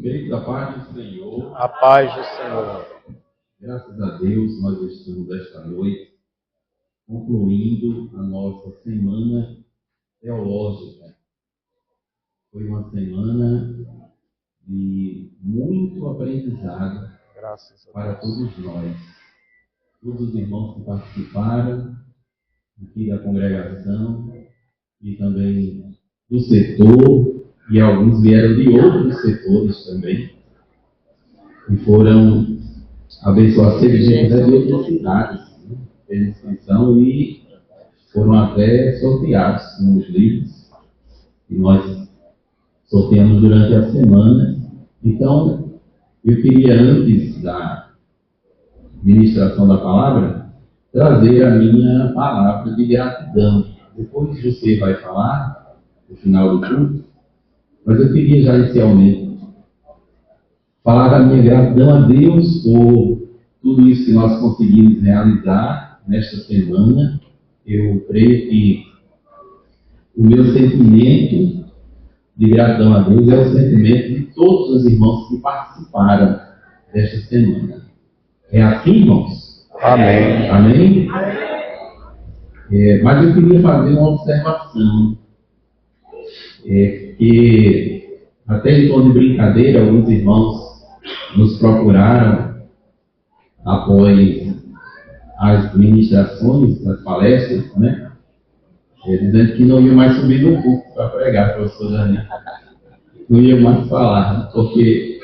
Queridos, a paz do Senhor. A paz do Senhor. Graças a Deus, nós estamos esta noite concluindo a nossa semana teológica. Foi uma semana de muito aprendizado para todos nós. Todos os irmãos que participaram aqui da congregação e também do setor, e alguns vieram de outros setores também, e foram abençoados de outras cidades, fez inscrição e foram até sorteados nos livros, que nós sorteamos durante a semana. Então, eu queria, antes da ministração da palavra, trazer a minha palavra de gratidão. Depois você vai falar, no final do culto, mas eu queria já inicialmente falar da minha gratidão a Deus por tudo isso que nós conseguimos realizar nesta semana. Eu creio que o meu sentimento de gratidão a Deus é o sentimento de todos os irmãos que participaram desta semana. É assim, irmãos? Amém. Amém? Mas eu queria fazer uma observação. Que até em tom de brincadeira, alguns irmãos nos procuraram após as ministrações, as palestras, né? Dizendo que não iam mais subir no púlpito para pregar, professor Daniel. Não iam mais falar, porque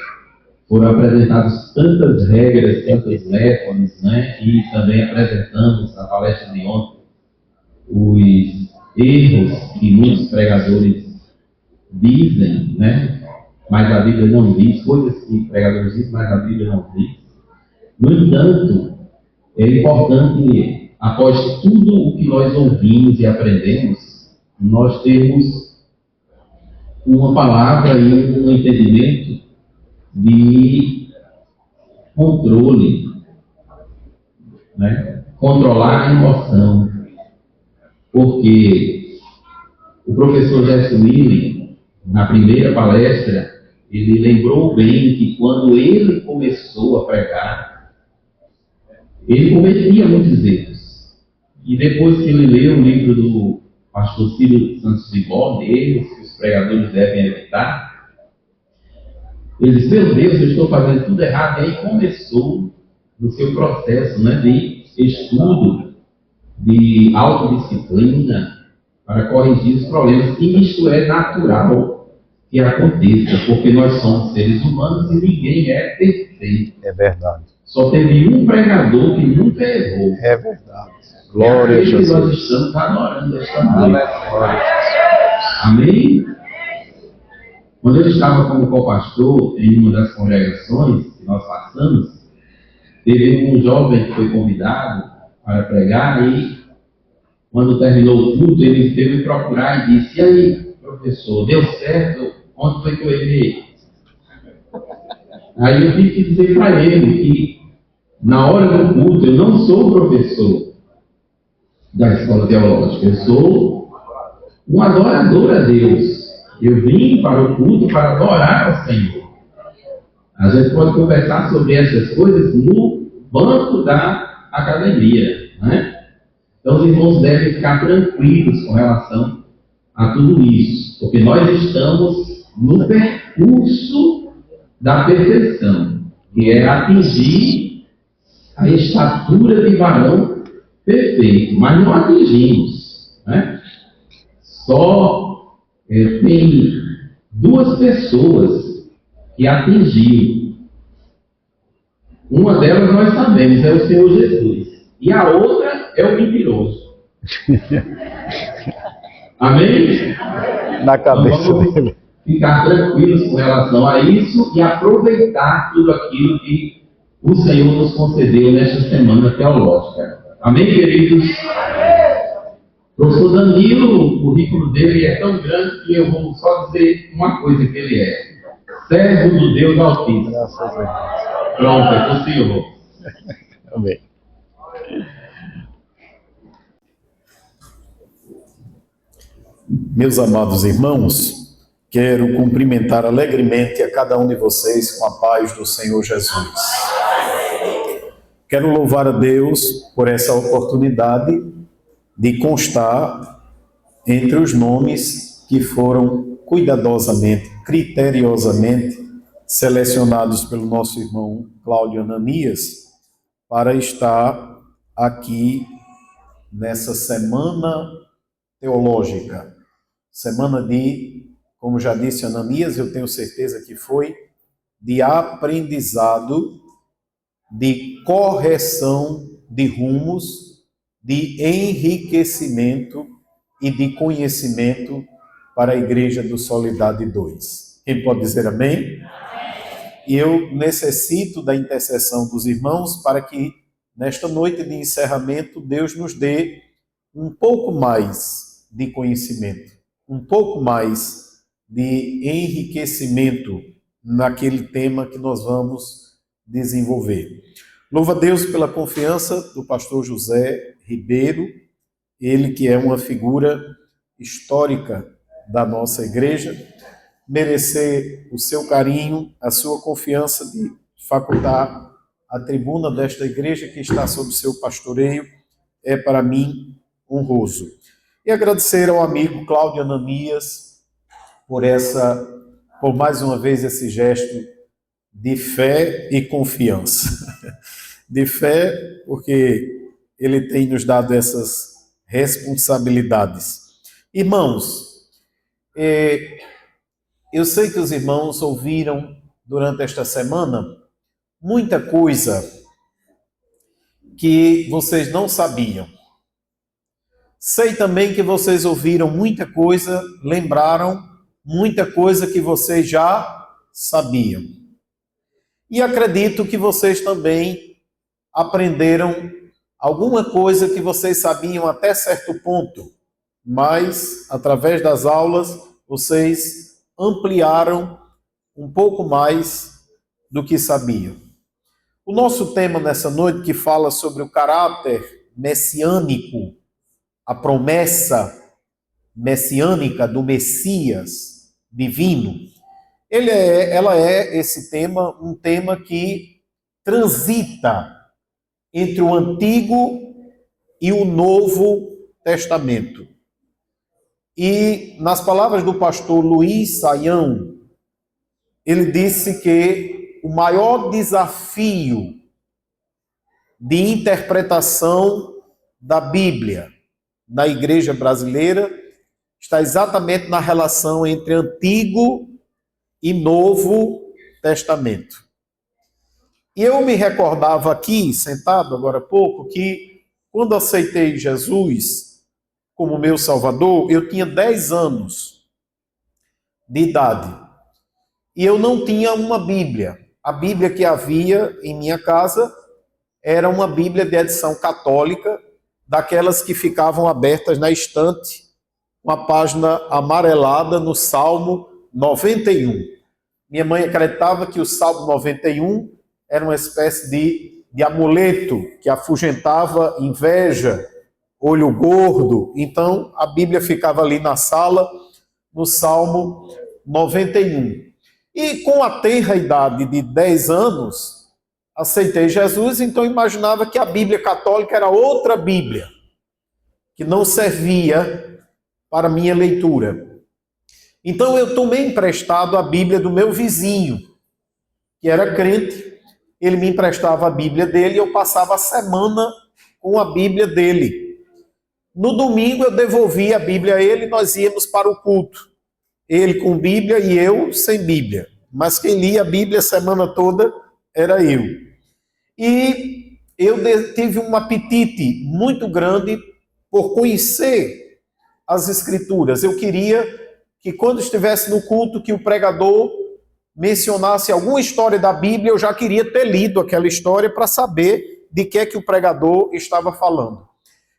foram apresentadas tantas regras, tantas métodos, né? E também apresentamos na palestra de ontem os erros que muitos pregadores dizem, né? Mas a Bíblia não diz, coisas que pregadores dizem, mas a Bíblia não diz. No entanto, é importante, após tudo o que nós ouvimos e aprendemos, nós temos uma palavra e um entendimento de controle, né? Controlar a emoção. Porque o professor Gerson Miller, na primeira palestra, ele lembrou bem que quando ele começou a pregar, ele cometia muitos erros. E depois que ele leu o livro do pastor Ciro Santos de Borges, erros que os pregadores devem evitar, ele disse: meu Deus, eu estou fazendo tudo errado. E aí começou no seu processo, né, de estudo, de autodisciplina, para corrigir os problemas. E isto é natural que aconteça, porque nós somos seres humanos e ninguém é perfeito. É verdade. Só teve um pregador que nunca errou. É verdade. Glória a Jesus. Nós estamos adorando esta noite. Amém? Quando eu estava como co-pastor em uma das congregações que nós passamos, teve um jovem que foi convidado para pregar e, quando terminou o culto, ele veio me procurar e disse: e aí, professor, deu certo? Onde foi que eu errei? Aí eu tive que dizer para ele que, na hora do culto, eu não sou professor da escola teológica, eu sou um adorador a Deus. Eu vim para o culto para adorar ao Senhor. A gente pode conversar sobre essas coisas no banco da academia, né? Então os irmãos devem ficar tranquilos com relação a tudo isso, porque nós estamos no percurso da perfeição, que é atingir a estatura de varão perfeito, mas não atingimos, né? Só tem duas pessoas que atingiram. Uma delas nós sabemos, é o Senhor Jesus, e a outra é o mentiroso. Amém? Na cabeça então, dele. Ficar tranquilos com relação a isso e aproveitar tudo aquilo que o Senhor nos concedeu nesta semana teológica. Amém, queridos? O professor Danilo, o currículo dele é tão grande que eu vou só dizer uma coisa que ele é: servo do Deus Altíssimo. Graças a Deus. Pronto, é o Senhor. Amém. Meus amados irmãos, Quero cumprimentar alegremente a cada um de vocês com a paz do Senhor Jesus. Quero louvar a Deus por essa oportunidade de constar entre os nomes que foram cuidadosamente, criteriosamente selecionados pelo nosso irmão Cláudio Ananias para estar aqui nessa semana teológica, semana de, como já disse Ananias, eu tenho certeza que foi, de aprendizado, de correção de rumos, de enriquecimento e de conhecimento para a Igreja do Solidade 2. Quem pode dizer amém? E eu necessito da intercessão dos irmãos para que, nesta noite de encerramento, Deus nos dê um pouco mais de conhecimento, um pouco mais de enriquecimento naquele tema que nós vamos desenvolver. Louva a Deus pela confiança do pastor José Ribeiro, ele que é uma figura histórica da nossa igreja, merecer o seu carinho, a sua confiança de facultar a tribuna desta igreja que está sob o seu pastoreio, é para mim honroso. E agradecer ao amigo Cláudio Ananias por mais uma vez esse gesto de fé e confiança. De fé, porque ele tem nos dado essas responsabilidades. Irmãos, eu sei que os irmãos ouviram durante esta semana muita coisa que vocês não sabiam. Sei também que vocês ouviram muita coisa, lembraram muita coisa que vocês já sabiam. E acredito que vocês também aprenderam alguma coisa que vocês sabiam até certo ponto, mas através das aulas vocês ampliaram um pouco mais do que sabiam. O nosso tema nessa noite, que fala sobre o caráter messiânico, a promessa messiânica do Messias divino, ela é esse tema, um tema que transita entre o Antigo e o Novo Testamento. E nas palavras do pastor Luiz Saião, ele disse que o maior desafio de interpretação da Bíblia na igreja brasileira está exatamente na relação entre Antigo e Novo Testamento. E eu me recordava aqui, sentado agora há pouco, que quando aceitei Jesus como meu Salvador, eu tinha 10 anos de idade. E eu não tinha uma Bíblia. A Bíblia que havia em minha casa era uma Bíblia de edição católica, daquelas que ficavam abertas na estante, uma página amarelada no Salmo 91. Minha mãe acreditava que o Salmo 91 era uma espécie de amuleto que afugentava inveja, olho gordo. Então, a Bíblia ficava ali na sala, no Salmo 91. E com a tenra idade de 10 anos, aceitei Jesus, então imaginava que a Bíblia católica era outra Bíblia, que não servia para minha leitura. Então eu tomei emprestado a Bíblia do meu vizinho, que era crente. Ele me emprestava a Bíblia dele e eu passava a semana com a Bíblia dele. No domingo eu devolvia a Bíblia a ele e nós íamos para o culto. Ele com Bíblia e eu sem Bíblia. Mas quem lia a Bíblia a semana toda era eu. E eu tive um apetite muito grande por conhecer as Escrituras. Eu queria que quando estivesse no culto, que o pregador mencionasse alguma história da Bíblia, eu já queria ter lido aquela história para saber de que é que o pregador estava falando.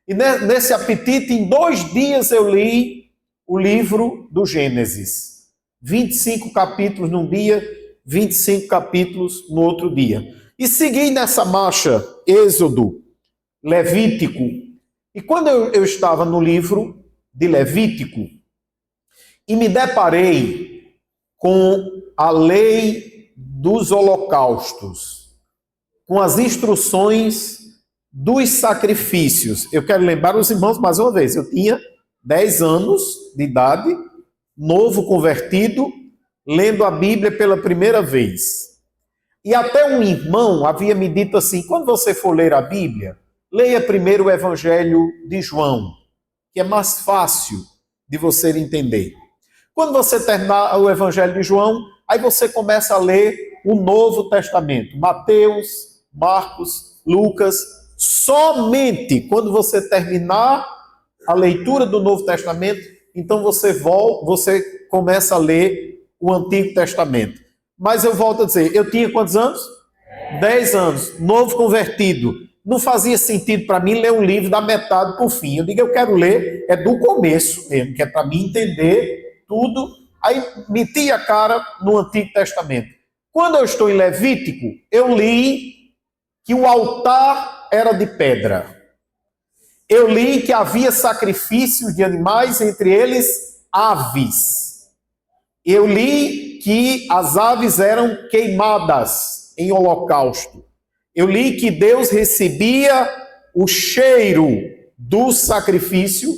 E nesse apetite, em 2 dias eu li o livro do Gênesis. 25 capítulos num dia, 25 capítulos no outro dia. E segui nessa marcha, Êxodo, Levítico. E quando eu estava no livro de Levítico, e me deparei com a lei dos holocaustos, com as instruções dos sacrifícios. Eu quero lembrar os irmãos mais uma vez, eu tinha 10 anos de idade, novo convertido, lendo a Bíblia pela primeira vez. E até um irmão havia me dito assim, quando você for ler a Bíblia, leia primeiro o Evangelho de João, que é mais fácil de você entender. Quando você terminar o Evangelho de João, aí você começa a ler o Novo Testamento, Mateus, Marcos, Lucas. Somente quando você terminar a leitura do Novo Testamento, então você começa a ler o Antigo Testamento. Mas eu volto a dizer, eu tinha quantos anos? 10 anos, novo convertido. Não fazia sentido para mim ler um livro da metade para o fim. Eu digo, eu quero ler, é do começo mesmo, que é para mim entender tudo. Aí meti a cara no Antigo Testamento. Quando eu estou em Levítico, eu li que o altar era de pedra. Eu li que havia sacrifícios de animais, entre eles aves. Eu li que as aves eram queimadas em holocausto. Eu li que Deus recebia o cheiro do sacrifício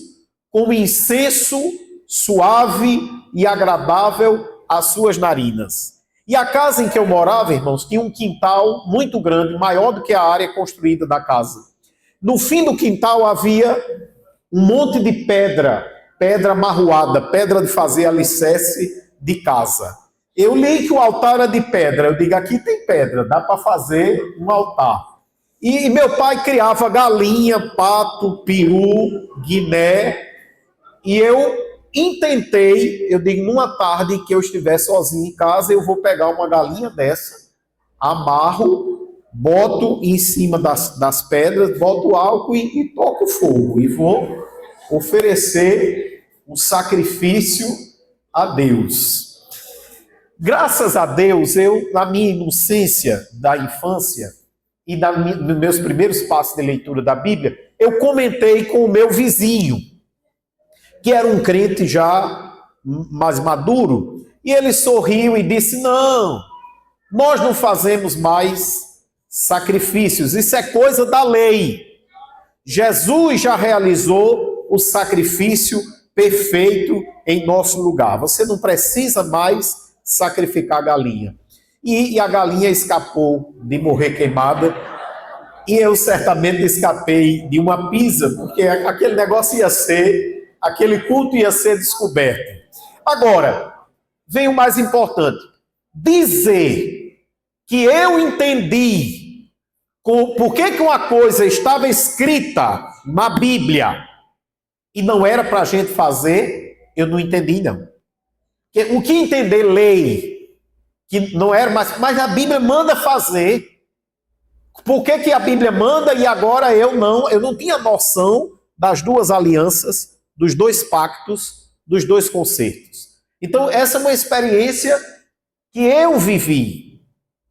como incenso suave e agradável às suas narinas. E a casa em que eu morava, irmãos, tinha um quintal muito grande, maior do que a área construída da casa. No fim do quintal havia um monte de pedra amarroada, pedra de fazer alicerce de casa. Eu li que o altar era de pedra. Eu digo, aqui tem pedra, dá para fazer um altar. E meu pai criava galinha, pato, peru, guiné. E eu intentei, eu digo, numa tarde que eu estiver sozinho em casa, eu vou pegar uma galinha dessa, amarro, boto em cima das pedras, boto álcool e toco fogo. E vou oferecer um sacrifício a Deus. Graças a Deus, eu, na minha inocência da infância e nos meus primeiros passos de leitura da Bíblia, eu comentei com o meu vizinho, que era um crente já mais maduro, e ele sorriu e disse, não, nós não fazemos mais sacrifícios, isso é coisa da lei. Jesus já realizou o sacrifício perfeito em nosso lugar. Você não precisa mais sacrificar a galinha. E a galinha escapou de morrer queimada, e eu certamente escapei de uma pisa, porque aquele negócio aquele culto ia ser descoberto. Agora, vem o mais importante. Dizer que eu entendi por que uma coisa estava escrita na Bíblia e não era para a gente fazer, eu não entendi, não. O que entender lei, que não era, mas a Bíblia manda fazer. Por que a Bíblia manda e agora eu não tinha noção das duas alianças, dos dois pactos, dos dois concertos. Então, essa é uma experiência que eu vivi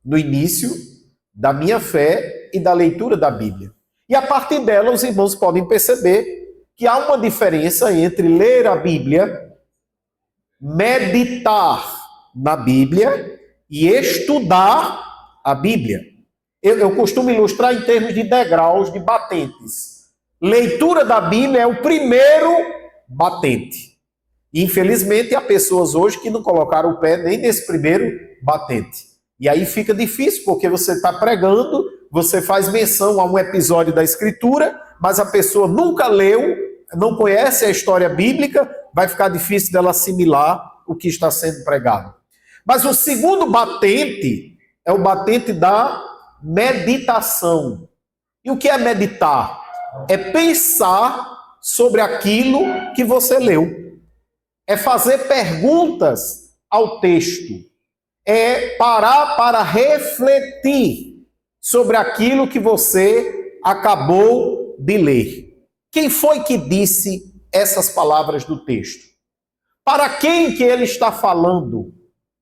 no início da minha fé e da leitura da Bíblia. E a partir dela, os irmãos podem perceber que há uma diferença entre ler a Bíblia, meditar na Bíblia e estudar a Bíblia. Eu costumo ilustrar em termos de degraus, de batentes. Leitura da Bíblia é o primeiro batente. Infelizmente, há pessoas hoje que não colocaram o pé nem nesse primeiro batente. E aí fica difícil, porque você está pregando, você faz menção a um episódio da Escritura, mas a pessoa nunca leu, não conhece a história bíblica, vai ficar difícil dela assimilar o que está sendo pregado. Mas o segundo batente é o batente da meditação. E o que é meditar? É pensar sobre aquilo que você leu. É fazer perguntas ao texto. É parar para refletir sobre aquilo que você acabou de ler. Quem foi que disse essas palavras do texto? Para quem que ele está falando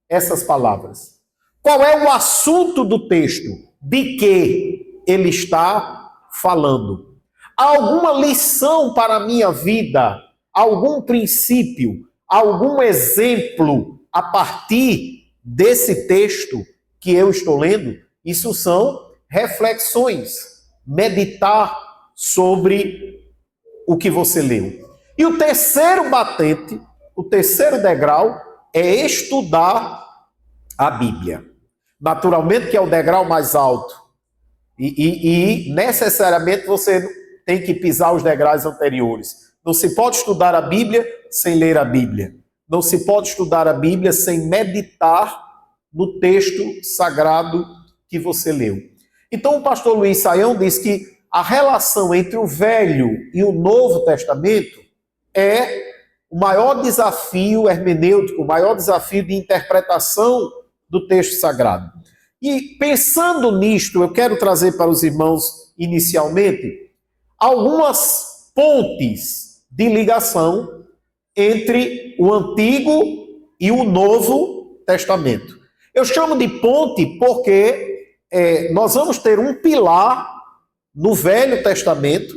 essas palavras? Qual é o assunto do texto? De que ele está falando? Há alguma lição para a minha vida? Algum princípio? Algum exemplo a partir desse texto que eu estou lendo, isso são reflexões, meditar sobre o que você leu. E o terceiro batente, o terceiro degrau, é estudar a Bíblia. Naturalmente que é o degrau mais alto. E necessariamente você tem que pisar os degraus anteriores. Não se pode estudar a Bíblia sem ler a Bíblia. Não se pode estudar a Bíblia sem meditar no texto sagrado que você leu. Então o pastor Luiz Saião diz que a relação entre o Velho e o Novo Testamento é o maior desafio hermenêutico, o maior desafio de interpretação do texto sagrado. E pensando nisto, eu quero trazer para os irmãos, inicialmente, algumas pontes de ligação entre o Antigo e o Novo Testamento. Eu chamo de ponte porque nós vamos ter um pilar no Velho Testamento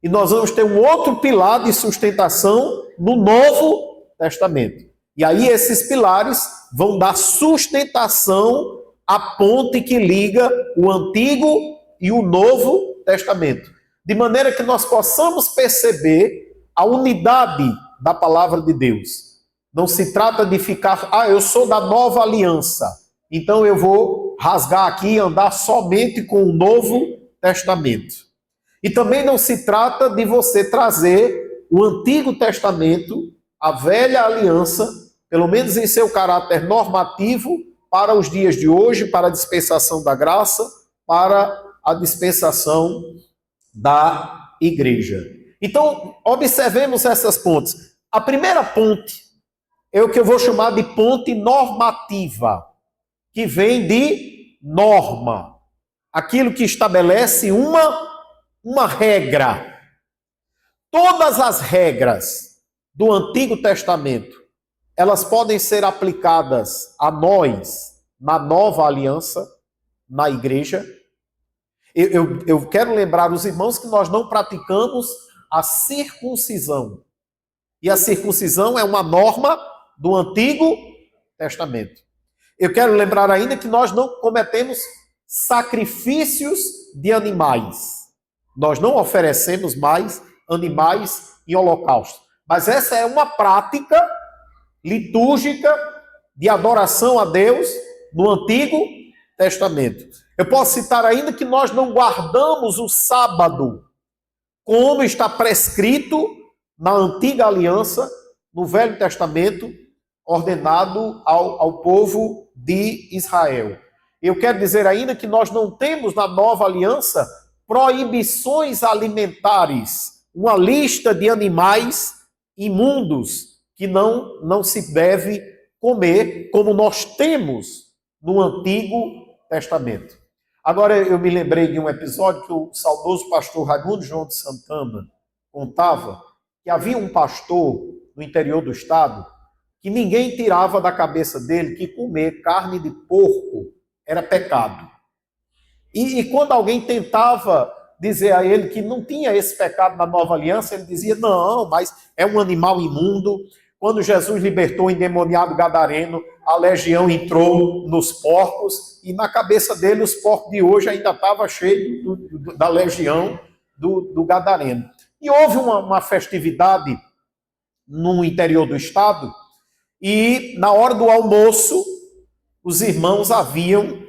e nós vamos ter um outro pilar de sustentação no Novo Testamento. E aí esses pilares vão dar sustentação à ponte que liga o Antigo e o Novo Testamento. De maneira que nós possamos perceber a unidade da palavra de Deus. Não se trata de ficar, eu sou da nova aliança, então eu vou rasgar aqui e andar somente com o Novo Testamento. E também não se trata de você trazer o Antigo Testamento, a velha aliança, pelo menos em seu caráter normativo, para os dias de hoje, para a dispensação da graça, para a dispensação da igreja. Então, observemos essas pontes. A primeira ponte é o que eu vou chamar de ponte normativa, que vem de norma. Aquilo que estabelece uma regra. Todas as regras do Antigo Testamento, elas podem ser aplicadas a nós na nova aliança, na igreja. Eu quero lembrar os irmãos que nós não praticamos a circuncisão. E a circuncisão é uma norma do Antigo Testamento. Eu quero lembrar ainda que nós não cometemos sacrifícios de animais. Nós não oferecemos mais animais em holocausto. Mas essa é uma prática litúrgica de adoração a Deus no Antigo Testamento. Eu posso citar ainda que nós não guardamos o sábado como está prescrito na antiga aliança, no Velho Testamento, ordenado ao povo de Israel. Eu quero dizer ainda que nós não temos na nova aliança proibições alimentares, uma lista de animais imundos que não se deve comer, como nós temos no Antigo Testamento. Agora eu me lembrei de um episódio que o saudoso pastor Raimundo João de Santana contava, que havia um pastor no interior do estado que ninguém tirava da cabeça dele que comer carne de porco era pecado. E quando alguém tentava dizer a ele que não tinha esse pecado na nova aliança, ele dizia, não, mas é um animal imundo. Quando Jesus libertou o endemoniado gadareno, a legião entrou nos porcos e na cabeça dele os porcos de hoje ainda estavam cheios da legião do gadareno. E houve uma festividade no interior do estado e na hora do almoço os irmãos haviam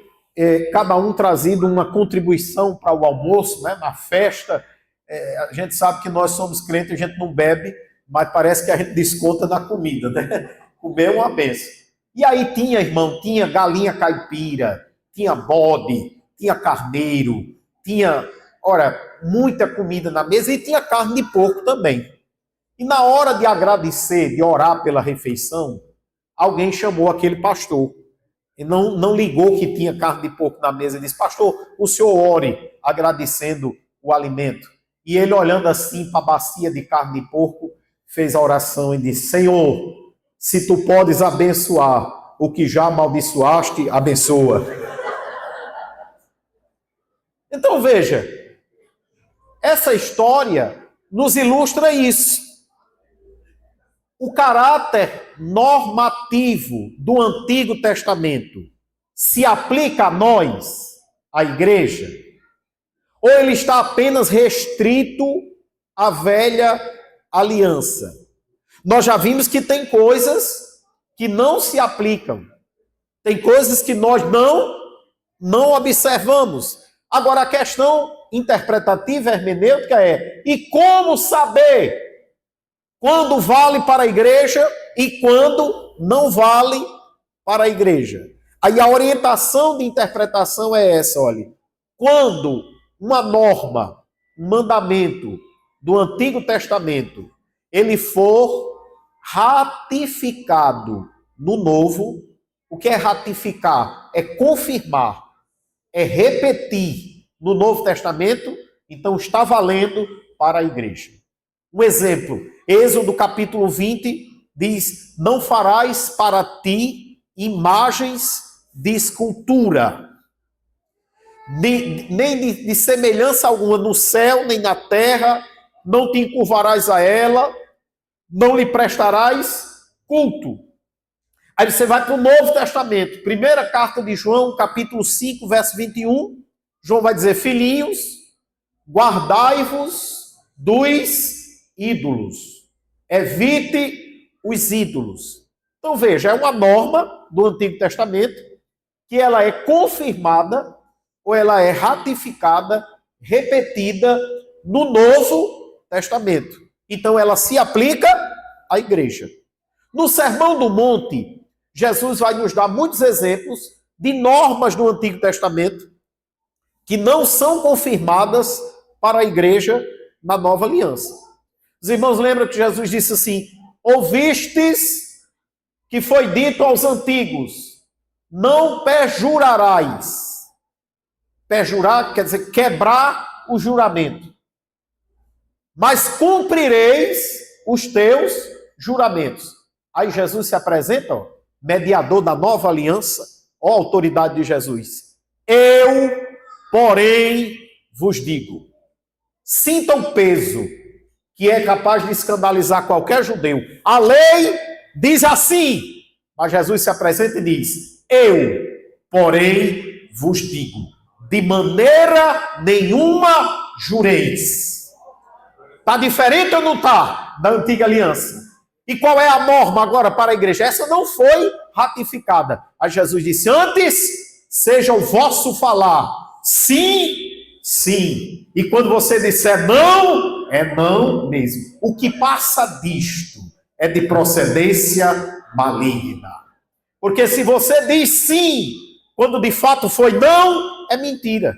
cada um trazido uma contribuição para o almoço, né? Na festa. A gente sabe que nós somos crentes, a gente não bebe, mas parece que a gente desconta na comida, né? Comer é uma benção. E aí tinha galinha caipira, tinha bode, tinha carneiro, tinha, muita comida na mesa e tinha carne de porco também. E na hora de agradecer, de orar pela refeição, alguém chamou aquele pastor. E não ligou que tinha carne de porco na mesa e disse, pastor, o senhor ore agradecendo o alimento. E ele olhando assim para a bacia de carne de porco, fez a oração e disse, Senhor, se tu podes abençoar o que já amaldiçoaste, abençoa. Então veja, essa história nos ilustra isso. o caráter normativo do Antigo Testamento se aplica a nós, a igreja? Ou ele está apenas restrito à velha aliança? Nós já vimos que tem coisas que não se aplicam. Tem coisas que nós não observamos. Agora, a questão interpretativa, hermenêutica é: e como saber quando vale para a igreja e quando não vale para a igreja? Aí a orientação de interpretação é essa, olha. Quando uma norma, um mandamento do Antigo Testamento, ele for ratificado no Novo, o que é ratificar? É confirmar, é repetir no Novo Testamento, então está valendo para a igreja. Um exemplo, Êxodo capítulo 20 diz: não farás para ti imagens de escultura, nem de semelhança alguma no céu, nem na terra, não te encurvarás a ela, não lhe prestarás culto. Aí você vai para o Novo Testamento, primeira carta de João, capítulo 5, verso 21, João vai dizer: filhinhos, guardai-vos dos ídolos, evite os ídolos. Então veja, é uma norma do Antigo Testamento que ela é confirmada ou ela é ratificada, repetida no Novo Testamento. Então ela se aplica à igreja. No Sermão do Monte, Jesus vai nos dar muitos exemplos de normas do Antigo Testamento que não são confirmadas para a igreja na Nova Aliança. Os irmãos lembram que Jesus disse assim: ouvistes que foi dito aos antigos, não perjurarás. Perjurar quer dizer quebrar o juramento. Mas cumprireis os teus juramentos. Aí Jesus se apresenta, ó, mediador da nova aliança, ó, a autoridade de Jesus. Eu, porém, vos digo, sinta o peso que é capaz de escandalizar qualquer judeu. A lei diz assim, mas Jesus se apresenta e diz: eu, porém, vos digo, de maneira nenhuma jureis. Está diferente ou não está da antiga aliança? E qual é a norma agora para a igreja? Essa não foi ratificada. Aí Jesus disse: antes seja o vosso falar sim, sim. E quando você disser não, é não mesmo. O que passa disto é de procedência maligna. Porque se você diz sim, quando de fato foi não, é mentira.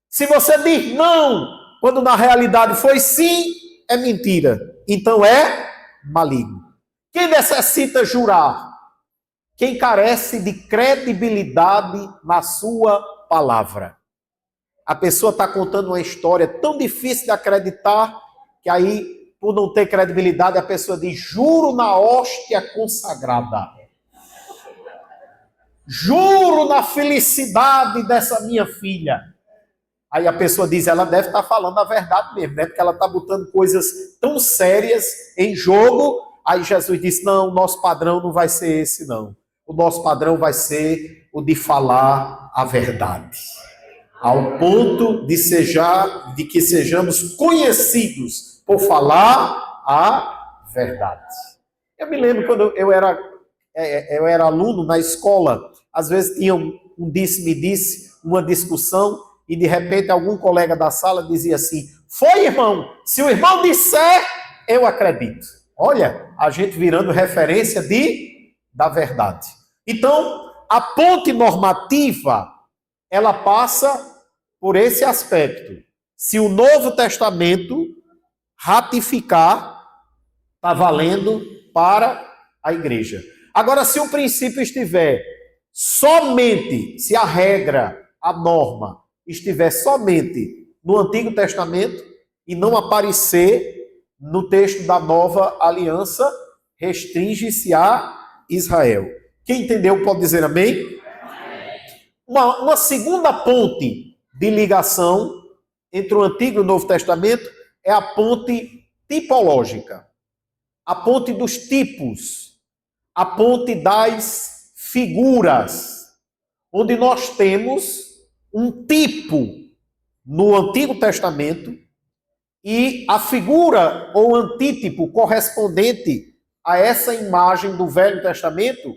Se você diz não, quando na realidade foi sim, é mentira. Então é maligno. Quem necessita jurar? Quem carece de credibilidade na sua palavra. A pessoa está contando uma história tão difícil de acreditar, que aí, por não ter credibilidade, a pessoa diz: juro na hóstia consagrada. Juro na felicidade dessa minha filha. Aí a pessoa diz: ela deve estar falando a verdade mesmo, né? Porque ela está botando coisas tão sérias em jogo. Aí Jesus disse: não, o nosso padrão não vai ser esse, não. O nosso padrão vai ser o de falar a verdade. Ao ponto de que sejamos conhecidos por falar a verdade. Eu me lembro quando eu era aluno na escola, às vezes tinha um disse-me-disse, uma discussão, e de repente algum colega da sala dizia assim: foi, irmão, se o irmão disser, eu acredito. Olha, a gente virando referência da verdade. Então, a ponte normativa, ela passa por esse aspecto. Se o Novo Testamento ratificar, está valendo para a igreja. Agora, se o princípio estiver somente, se a regra, a norma, estiver somente no Antigo Testamento e não aparecer no texto da Nova Aliança, restringe-se a Israel. Quem entendeu pode dizer amém? Uma segunda ponte de ligação entre o Antigo e o Novo Testamento é a ponte tipológica. a ponte dos tipos, a ponte das figuras, onde nós temos um tipo no Antigo Testamento e a figura ou antítipo correspondente a essa imagem do Velho Testamento,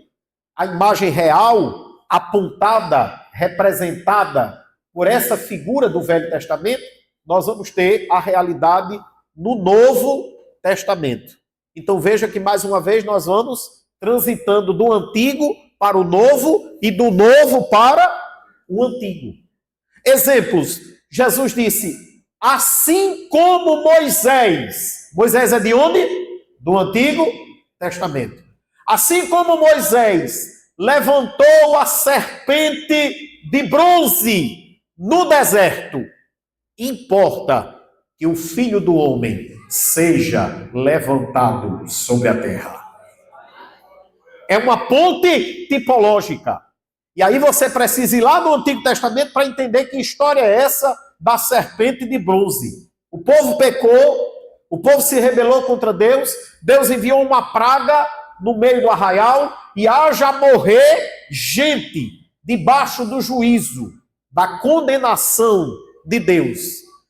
a imagem real, apontada, representada por essa figura do Velho Testamento, nós vamos ter a realidade no Novo Testamento. Então veja que mais uma vez nós vamos transitando do Antigo para o Novo e do Novo para o Antigo. Exemplos, Jesus disse, assim como Moisés. Moisés é de onde? Do Antigo Testamento. Assim como Moisés levantou a serpente de bronze no deserto, importa que o Filho do Homem seja levantado sobre a terra. É uma ponte tipológica. E aí você precisa ir lá no Antigo Testamento para entender que história é essa da serpente de bronze. O povo pecou, o povo se rebelou contra Deus, Deus enviou uma praga no meio do arraial e haja morrer gente debaixo do juízo, da condenação de Deus.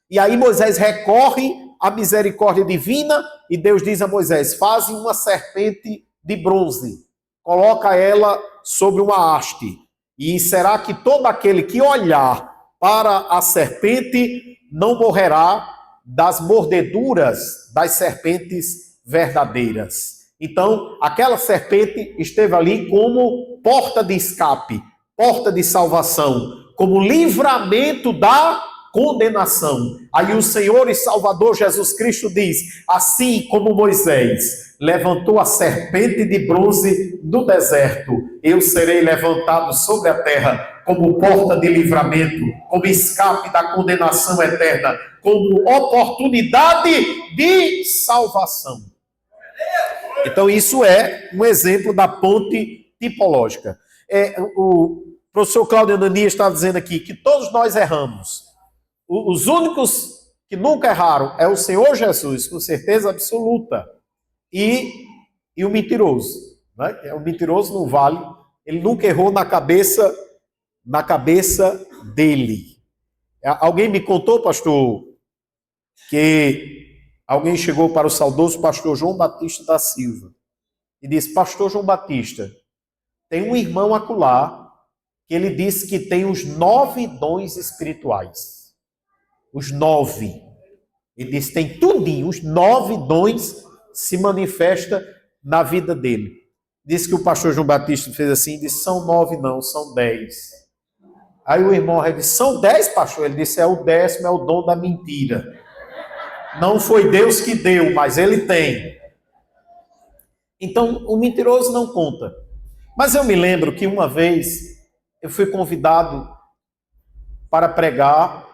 E aí Moisés recorre à misericórdia divina e Deus diz a Moisés, faze uma serpente de bronze, coloca ela sobre uma haste, e será que todo aquele que olhar para a serpente não morrerá das mordeduras das serpentes verdadeiras. Então, aquela serpente esteve ali como porta de escape, porta de salvação, como livramento da condenação. Aí o Senhor e Salvador Jesus Cristo diz, assim como Moisés levantou a serpente de bronze no deserto, eu serei levantado sobre a terra como porta de livramento, como escape da condenação eterna, como oportunidade de salvação. Então isso é um exemplo da ponte tipológica. O professor Cláudio Ananias está dizendo aqui que todos nós erramos. Os únicos que nunca erraram é o Senhor Jesus, com certeza absoluta, e o mentiroso. Né? O mentiroso não vale, ele nunca errou na cabeça dele. Alguém me contou, pastor, que alguém chegou para o saudoso pastor João Batista da Silva e disse, pastor João Batista, tem um irmão acolá que ele disse que tem os 9 dons espirituais. Os 9. Ele disse, tem tudinho, os 9 dons se manifesta na vida dele. Disse que o pastor João Batista fez assim, disse, são 9 não, são 10. Aí o irmão disse, são 10, pastor? Ele disse, é o 10º, é o dom da mentira. Não foi Deus que deu, mas ele tem. Então, o mentiroso não conta. Mas eu me lembro que uma vez eu fui convidado para pregar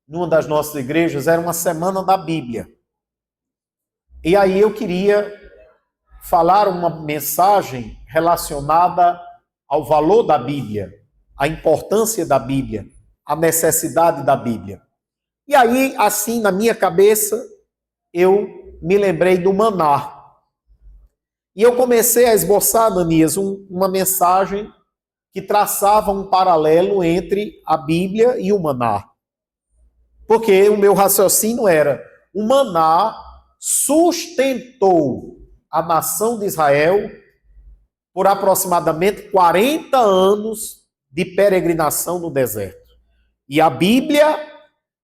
numa das nossas igrejas, era uma semana da Bíblia. E aí eu queria falar uma mensagem relacionada ao valor da Bíblia, à importância da Bíblia, à necessidade da Bíblia. E aí, assim, na minha cabeça, eu me lembrei do maná. E eu comecei a esboçar, Ananias, uma mensagem que traçava um paralelo entre a Bíblia e o maná. Porque o meu raciocínio era, o maná sustentou a nação de Israel por aproximadamente 40 anos de peregrinação no deserto. E a Bíblia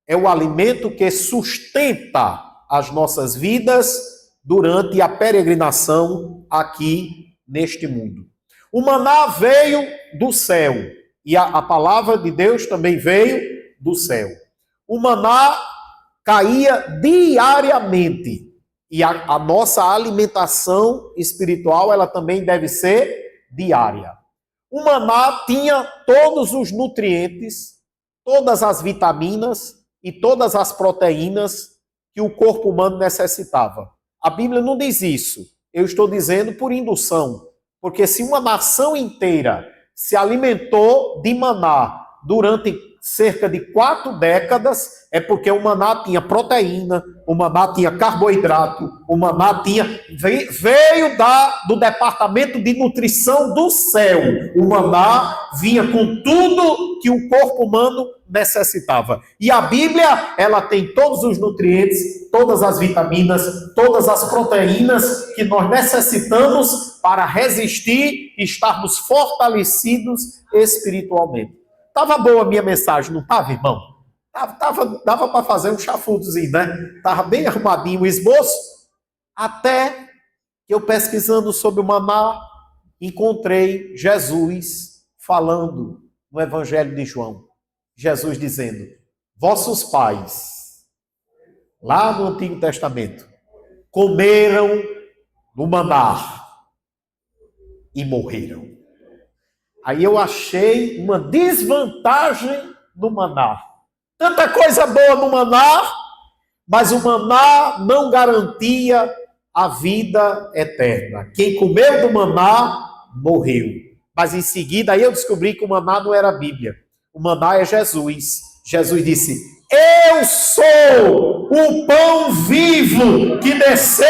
é o alimento que sustenta as nossas vidas durante a peregrinação aqui neste mundo. O maná veio do céu e a palavra de Deus também veio do céu. O maná caía diariamente e a nossa alimentação espiritual ela também deve ser diária. O maná tinha todos os nutrientes, todas as vitaminas e todas as proteínas que o corpo humano necessitava. A Bíblia não diz isso. Eu estou dizendo por indução. Porque se uma nação inteira se alimentou de maná durante cerca de 4 décadas, é porque o maná tinha proteína, o maná tinha carboidrato, o maná veio do departamento de nutrição do céu. O maná vinha com tudo que o corpo humano necessitava. E a Bíblia, ela tem todos os nutrientes, todas as vitaminas, todas as proteínas que nós necessitamos para resistir e estarmos fortalecidos espiritualmente. Estava boa a minha mensagem, não estava, irmão? Dava para fazer um chafudozinho, né? Estava bem arrumadinho o esboço, até que eu, pesquisando sobre o maná, encontrei Jesus falando no Evangelho de João. Jesus dizendo: vossos pais, lá no Antigo Testamento, comeram do maná e morreram. Aí eu achei uma desvantagem do maná. Tanta coisa boa no maná, mas o maná não garantia a vida eterna. Quem comeu do maná, morreu. Mas em seguida, aí eu descobri que o maná não era a Bíblia. O maná é Jesus. Jesus disse: eu sou o pão vivo que desceu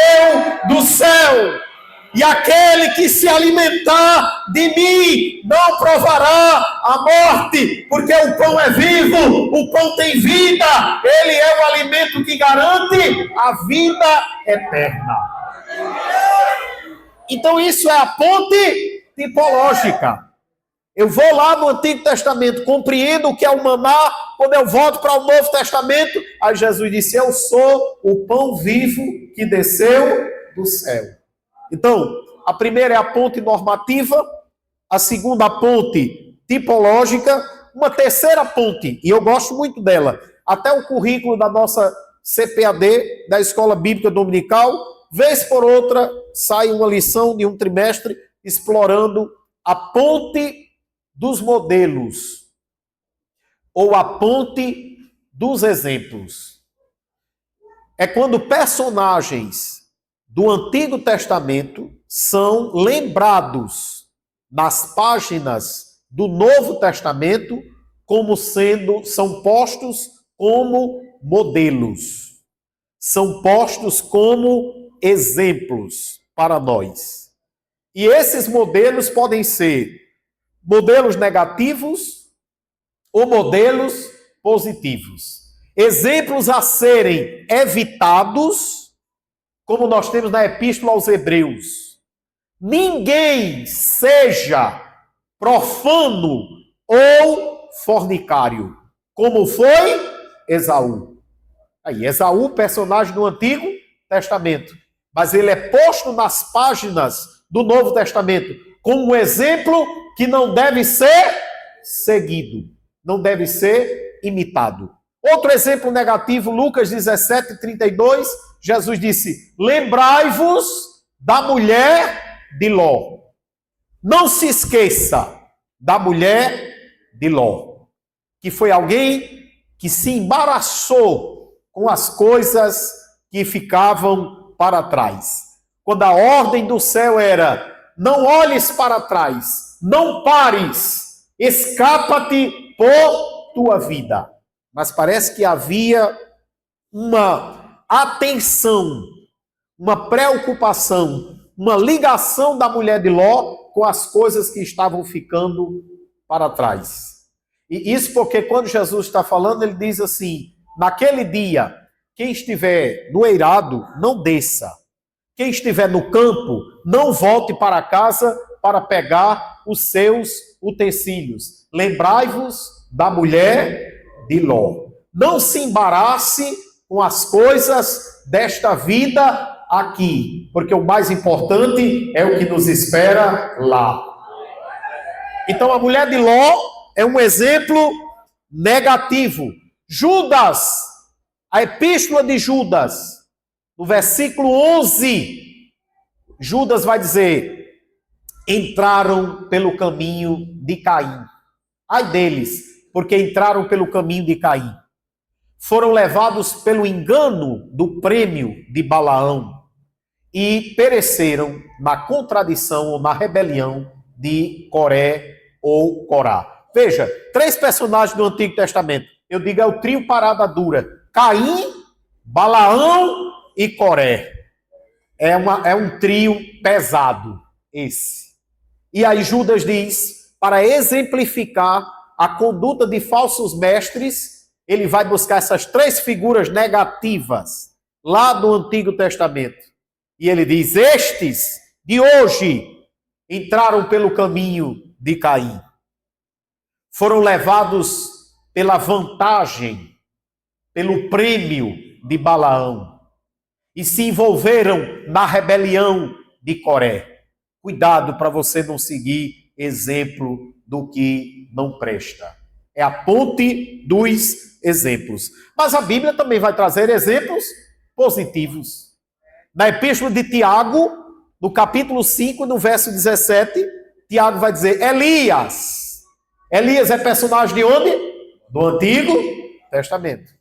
do céu. E aquele que se alimentar de mim não provará a morte, porque o pão é vivo, o pão tem vida, ele é o alimento que garante a vida eterna. Então isso é a ponte tipológica. Eu vou lá no Antigo Testamento, compreendo o que é o maná, quando eu volto para o Novo Testamento, aí Jesus disse: eu sou o pão vivo que desceu do céu. Então, a primeira é a ponte normativa, a segunda a ponte tipológica, uma terceira ponte, e eu gosto muito dela, até o currículo da nossa CPAD, da Escola Bíblica Dominical, vez por outra, sai uma lição de um trimestre explorando a ponte dos modelos, ou a ponte dos exemplos. É quando personagens do Antigo Testamento são lembrados nas páginas do Novo Testamento são postos como modelos, são postos como exemplos para nós. E esses modelos podem ser modelos negativos ou modelos positivos. Exemplos a serem evitados, como nós temos na Epístola aos Hebreus. Ninguém seja profano ou fornicário, como foi Esaú. Aí, Esaú, personagem do Antigo Testamento, mas ele é posto nas páginas do Novo Testamento como um exemplo que não deve ser seguido, não deve ser imitado. Outro exemplo negativo, Lucas 17:32, Jesus disse: lembrai-vos da mulher de Ló. Não se esqueça da mulher de Ló, que foi alguém que se embaraçou com as coisas que ficavam para trás. Quando a ordem do céu era: não olhes para trás, não pares, escapa-te por tua vida. Mas parece que havia uma atenção, uma preocupação, uma ligação da mulher de Ló com as coisas que estavam ficando para trás. E isso porque quando Jesus está falando, ele diz assim: naquele dia, quem estiver no eirado, não desça. Quem estiver no campo, não volte para casa para pegar os seus utensílios. Lembrai-vos da mulher de Ló. Não se embarace com as coisas desta vida aqui, porque o mais importante é o que nos espera lá. Então a mulher de Ló é um exemplo negativo. Judas, a epístola de Judas, no versículo 11, Judas vai dizer: entraram pelo caminho de Caim. Ai deles, porque entraram pelo caminho de Caim. Foram levados pelo engano do prêmio de Balaão e pereceram na contradição ou na rebelião de Coré ou Corá. Veja, 3 personagens do Antigo Testamento. Eu digo, é o trio parada dura: Caim, Balaão e Coré. É um trio pesado, esse. E aí Judas diz, para exemplificar a conduta de falsos mestres, ele vai buscar essas 3 figuras negativas lá do Antigo Testamento. E ele diz, estes de hoje entraram pelo caminho de Caim. Foram levados pela vantagem, pelo prêmio de Balaão. E se envolveram na rebelião de Coré. Cuidado para você não seguir exemplo do que não presta. É a ponte dos exemplos. Mas a Bíblia também vai trazer exemplos positivos. Na Epístola de Tiago, no capítulo 5, no verso 17, Tiago vai dizer, Elias. Elias é personagem de onde? Do Antigo Testamento.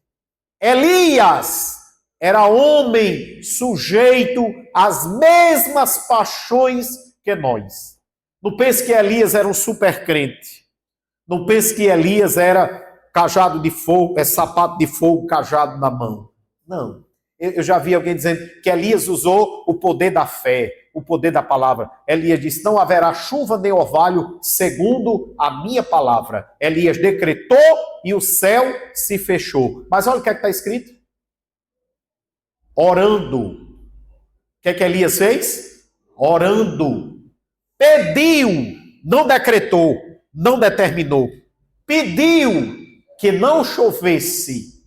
Elias era homem sujeito às mesmas paixões que nós. Não pense que Elias era um super crente. Não pense que Elias era cajado de fogo, sapato de fogo, cajado na mão. Não. Eu já vi alguém dizendo que Elias usou o poder da fé, o poder da palavra. Elias disse, não haverá chuva nem orvalho segundo a minha palavra. Elias decretou e o céu se fechou. Mas olha o que está escrito. Orando. O que Elias fez? Orando. Pediu, não decretou, não determinou. Pediu que não chovesse.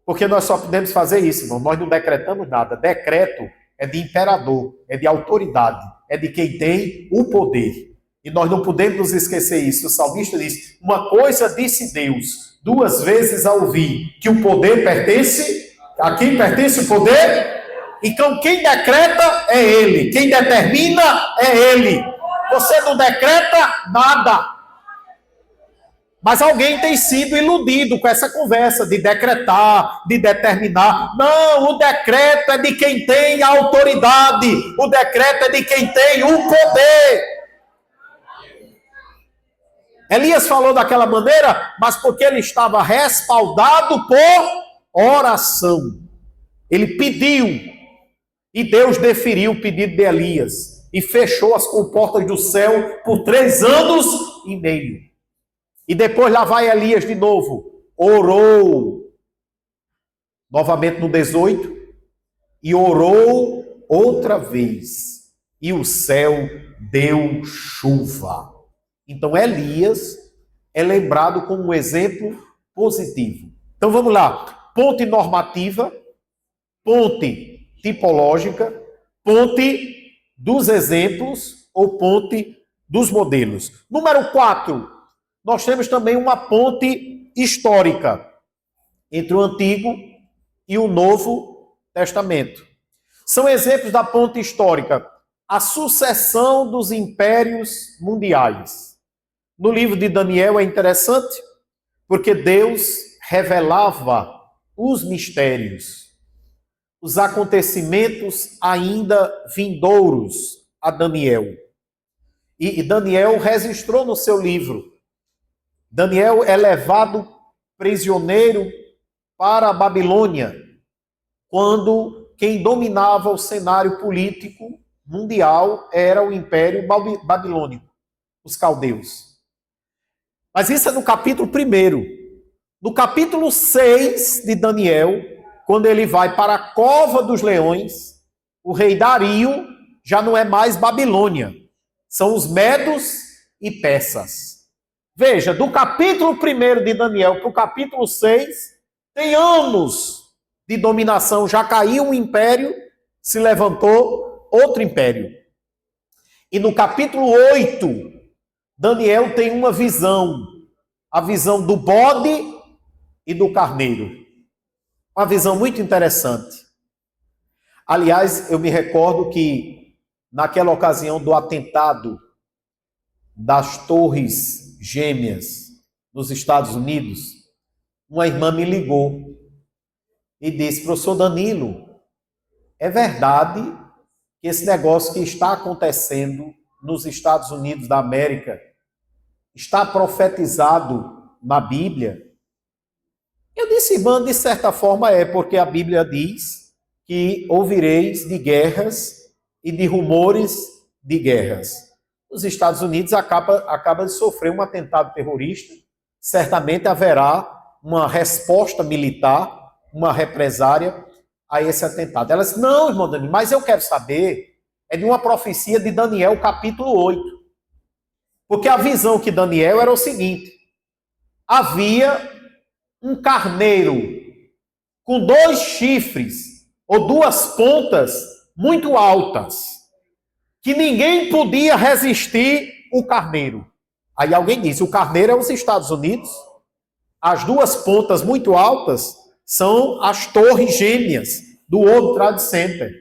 Porque nós só podemos fazer isso, irmão. Nós não decretamos nada. Decreto é de imperador, é de autoridade, é de quem tem o poder. E nós não podemos nos esquecer isso. O salmista diz, uma coisa disse Deus, 2 vezes a ouvir, que o poder pertence... A quem pertence o poder? Então quem decreta é ele. Quem determina é ele. Você não decreta nada. Mas alguém tem sido iludido com essa conversa de decretar, de determinar. Não, o decreto é de quem tem a autoridade. O decreto é de quem tem o poder. Elias falou daquela maneira, mas porque ele estava respaldado por oração. Ele pediu e Deus deferiu o pedido de Elias e fechou as comportas do céu por 3 anos e meio. E depois lá vai Elias de novo, orou novamente no 18 e orou outra vez e o céu deu chuva. Então Elias é lembrado como um exemplo positivo. Então vamos lá. Ponte normativa, ponte tipológica, ponte dos exemplos ou ponte dos modelos. Número 4, nós temos também uma ponte histórica entre o Antigo e o Novo Testamento. São exemplos da ponte histórica. A sucessão dos impérios mundiais. No livro de Daniel é interessante, porque Deus revelava os mistérios, os acontecimentos ainda vindouros a Daniel. E Daniel registrou no seu livro. Daniel é levado prisioneiro para a Babilônia, quando quem dominava o cenário político mundial era o Império Babilônico, os caldeus. Mas isso é no capítulo 1. No capítulo 6 de Daniel, quando ele vai para a cova dos leões, o rei Dario já não é mais Babilônia. São os medos e persas. Veja, do capítulo 1 de Daniel para o capítulo 6, tem anos de dominação. Já caiu um império, se levantou outro império. E no capítulo 8, Daniel tem uma visão. A visão do bode e do carneiro. Uma visão muito interessante. Aliás, eu me recordo que naquela ocasião do atentado das Torres Gêmeas nos Estados Unidos, uma irmã me ligou e disse, professor Danilo, é verdade que esse negócio que está acontecendo nos Estados Unidos da América está profetizado na Bíblia? Eu disse, irmã, de certa forma porque a Bíblia diz que ouvireis de guerras e de rumores de guerras. Os Estados Unidos acaba de sofrer um atentado terrorista, certamente haverá uma resposta militar, uma represária a esse atentado. Ela disse, não, irmão Dani, mas eu quero saber, é de uma profecia de Daniel, capítulo 8. Porque a visão que Daniel era o seguinte, havia um carneiro com 2 chifres, ou 2 pontas muito altas, que ninguém podia resistir o carneiro. Aí alguém disse, o carneiro é os Estados Unidos, as 2 pontas muito altas são as torres gêmeas do World Trade Center.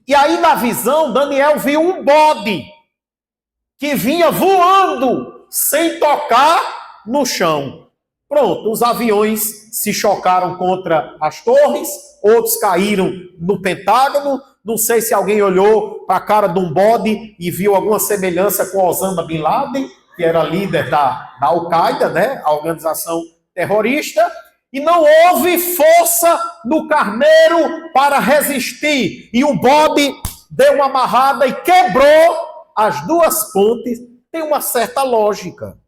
E aí na visão, Daniel viu um bode que vinha voando sem tocar no chão. Pronto, os aviões se chocaram contra as torres, outros caíram no Pentágono. Não sei se alguém olhou para a cara de um bode e viu alguma semelhança com Osama Bin Laden, que era líder da Al-Qaeda, né? A organização terrorista. E não houve força no carneiro para resistir. E o bode deu uma amarrada e quebrou as 2 pontes. Tem uma certa lógica.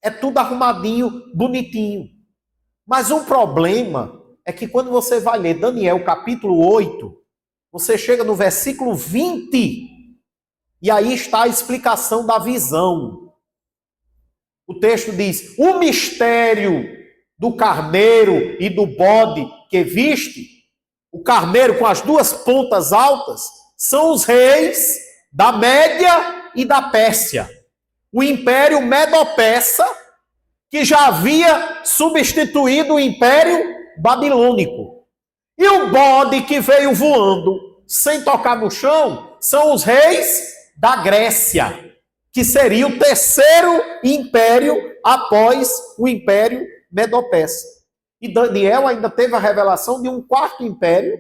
É tudo arrumadinho, bonitinho. Mas um problema é que quando você vai ler Daniel capítulo 8, você chega no versículo 20, e aí está a explicação da visão. O texto diz, o mistério do carneiro e do bode que viste, o carneiro com as 2 pontas altas, são os reis da Média e da Pérsia. O Império Medo-Persa, que já havia substituído o Império Babilônico. E o bode que veio voando sem tocar no chão são os reis da Grécia, que seria o 3º império após o Império Medo-Persa. E Daniel ainda teve a revelação de um 4º império,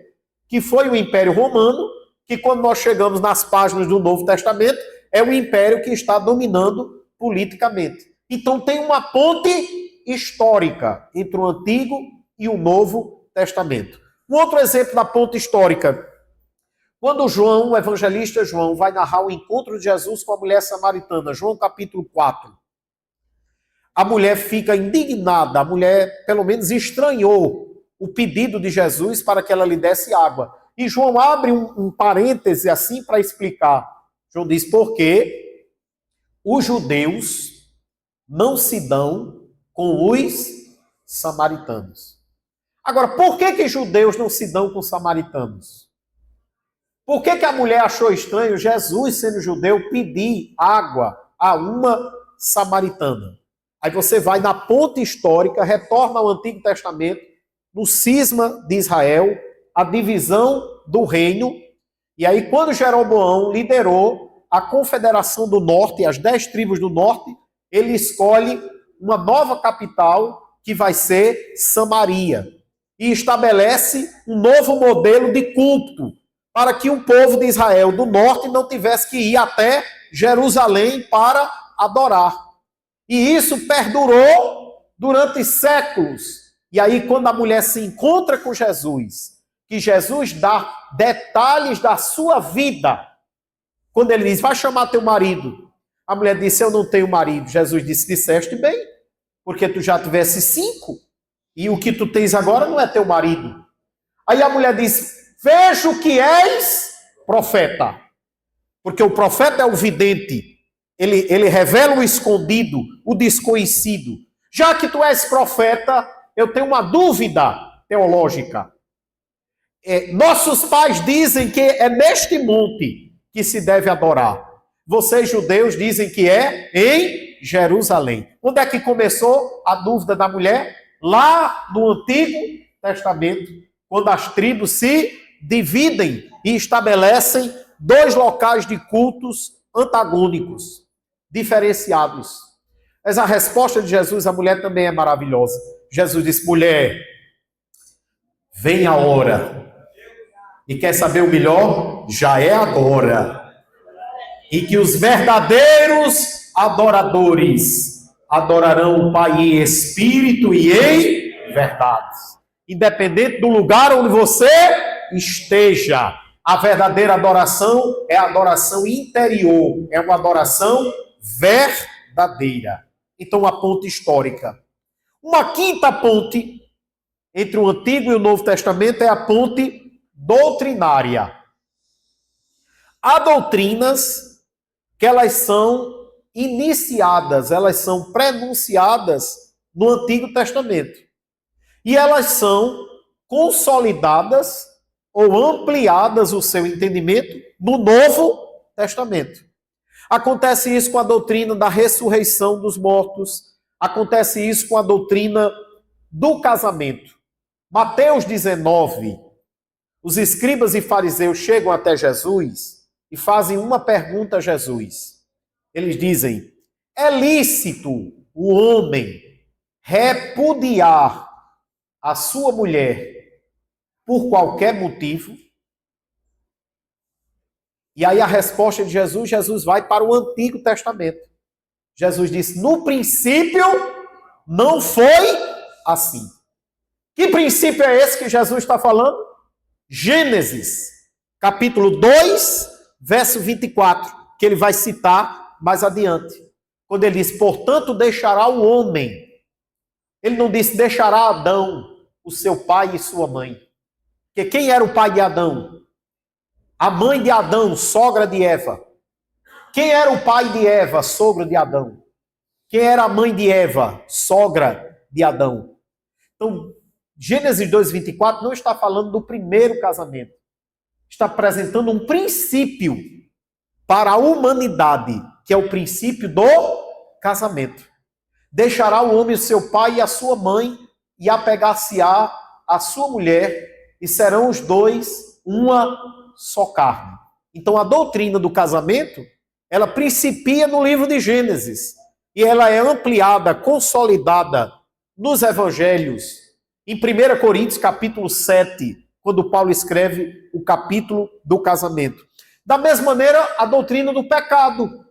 que foi o Império Romano, que quando nós chegamos nas páginas do Novo Testamento, é o império que está dominando politicamente. Então tem uma ponte histórica entre o Antigo e o Novo Testamento. Um outro exemplo da ponte histórica, quando João, o evangelista João, vai narrar o encontro de Jesus com a mulher samaritana, João capítulo 4, a mulher fica indignada, a mulher pelo menos estranhou o pedido de Jesus para que ela lhe desse água. E João abre um parêntese assim para explicar. João diz, porque os judeus não se dão com os samaritanos. Agora, por que judeus não se dão com samaritanos? Por que a mulher achou estranho Jesus, sendo judeu, pedir água a uma samaritana? Aí você vai na ponte histórica, retorna ao Antigo Testamento, no cisma de Israel, a divisão do reino. E aí quando Jeroboão liderou a Confederação do Norte, as 10 tribos do Norte, ele escolhe uma nova capital, que vai ser Samaria. E estabelece um novo modelo de culto, para que o povo de Israel do norte não tivesse que ir até Jerusalém para adorar. E isso perdurou durante séculos. E aí, quando a mulher se encontra com Jesus, que Jesus dá detalhes da sua vida, quando ele diz, vai chamar teu marido, a mulher disse, eu não tenho marido. Jesus disse, disseste bem, porque tu já tivesse 5, e o que tu tens agora não é teu marido. Aí a mulher diz, vejo que és profeta. Porque o profeta é o vidente. Ele revela o escondido, o desconhecido. Já que tu és profeta, eu tenho uma dúvida teológica. Nossos pais dizem que é neste monte que se deve adorar. Vocês, judeus, dizem que é em Jerusalém. Onde é que começou a dúvida da mulher? Lá no Antigo Testamento, quando as tribos se dividem e estabelecem 2 locais de cultos antagônicos, diferenciados. Mas a resposta de Jesus à mulher também é maravilhosa. Jesus disse, mulher, vem a hora. E quer saber o melhor? Já é agora. E que os verdadeiros adoradores adorarão o Pai em espírito e em verdades. Independente do lugar onde você esteja, a verdadeira adoração é a adoração interior, é uma adoração verdadeira. Então, uma ponte histórica. Uma quinta ponte entre o Antigo e o Novo Testamento é a ponte doutrinária. Há doutrinas que elas são iniciadas, elas são prenunciadas no Antigo Testamento. E elas são consolidadas ou ampliadas o seu entendimento no Novo Testamento. Acontece isso com a doutrina da ressurreição dos mortos, acontece isso com a doutrina do casamento. Mateus 19, os escribas e fariseus chegam até Jesus e fazem uma pergunta a Jesus. Eles dizem: é lícito o homem repudiar a sua mulher por qualquer motivo? E aí a resposta de Jesus vai para o Antigo Testamento. Jesus disse: no princípio não foi assim. Que princípio é esse que Jesus está falando? Gênesis, capítulo 2, verso 24, que ele vai citar mais adiante. Quando ele diz: portanto deixará o homem. Ele não disse deixará Adão, o seu pai e sua mãe. Porque quem era o pai de Adão? A mãe de Adão, sogra de Eva. Quem era o pai de Eva, sogro de Adão? Quem era a mãe de Eva, sogra de Adão? Então, Gênesis 2:24 não está falando do primeiro casamento. Está apresentando um princípio para a humanidade, que é o princípio do casamento. Deixará o homem o seu pai e a sua mãe, e apegar-se-á a sua mulher, e serão os dois uma só carne. Então a doutrina do casamento, ela principia no livro de Gênesis, e ela é ampliada, consolidada nos evangelhos, em 1 Coríntios capítulo 7, quando Paulo escreve o capítulo do casamento. Da mesma maneira, a doutrina do pecado.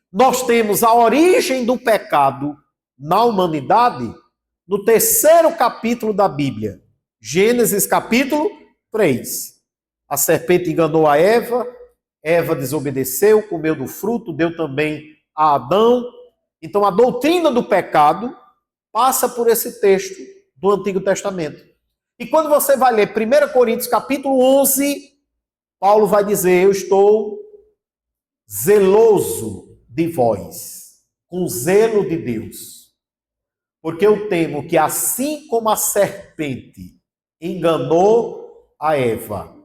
Nós temos a origem do pecado na humanidade no 3º capítulo da Bíblia, Gênesis capítulo 3. A serpente enganou a Eva, Eva desobedeceu, comeu do fruto, deu também a Adão. Então a doutrina do pecado passa por esse texto do Antigo Testamento. E quando você vai ler 1 Coríntios capítulo 11, Paulo vai dizer: eu estou zeloso de vós, com zelo de Deus, porque eu temo que assim como a serpente enganou a Eva,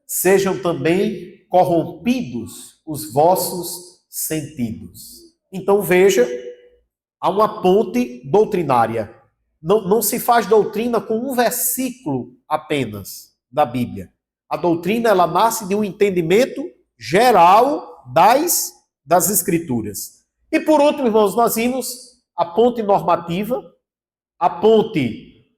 sejam também corrompidos os vossos sentidos. Então veja, há uma ponte doutrinária. Não se faz doutrina com um versículo apenas da Bíblia. A doutrina, ela nasce de um entendimento geral das Escrituras. E por último, irmãos, nós vimos a ponte normativa, a ponte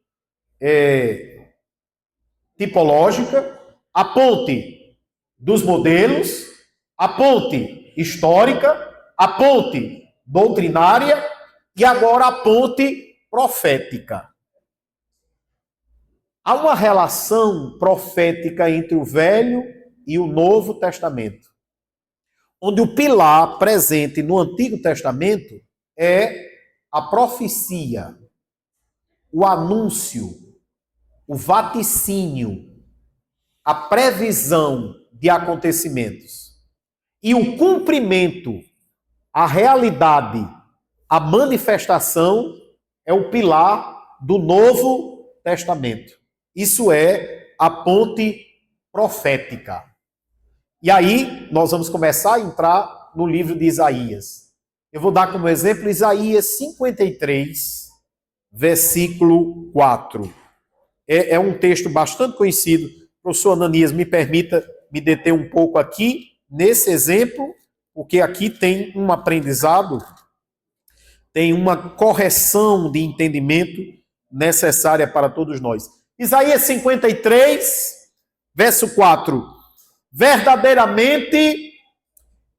tipológica, a ponte dos modelos, a ponte histórica, a ponte doutrinária e agora a ponte profética. Há uma relação profética entre o Velho e o Novo Testamento, onde o pilar presente no Antigo Testamento é a profecia, o anúncio, o vaticínio, a previsão de acontecimentos. E o cumprimento, a realidade, a manifestação é o pilar do Novo Testamento. Isso é a ponte profética. E aí nós vamos começar a entrar no livro de Isaías. Eu vou dar como exemplo Isaías 53, versículo 4. É um texto bastante conhecido. Professor Ananias, me permita me deter um pouco aqui nesse exemplo, porque aqui tem um aprendizado, tem uma correção de entendimento necessária para todos nós. Isaías 53, verso 4. Verdadeiramente,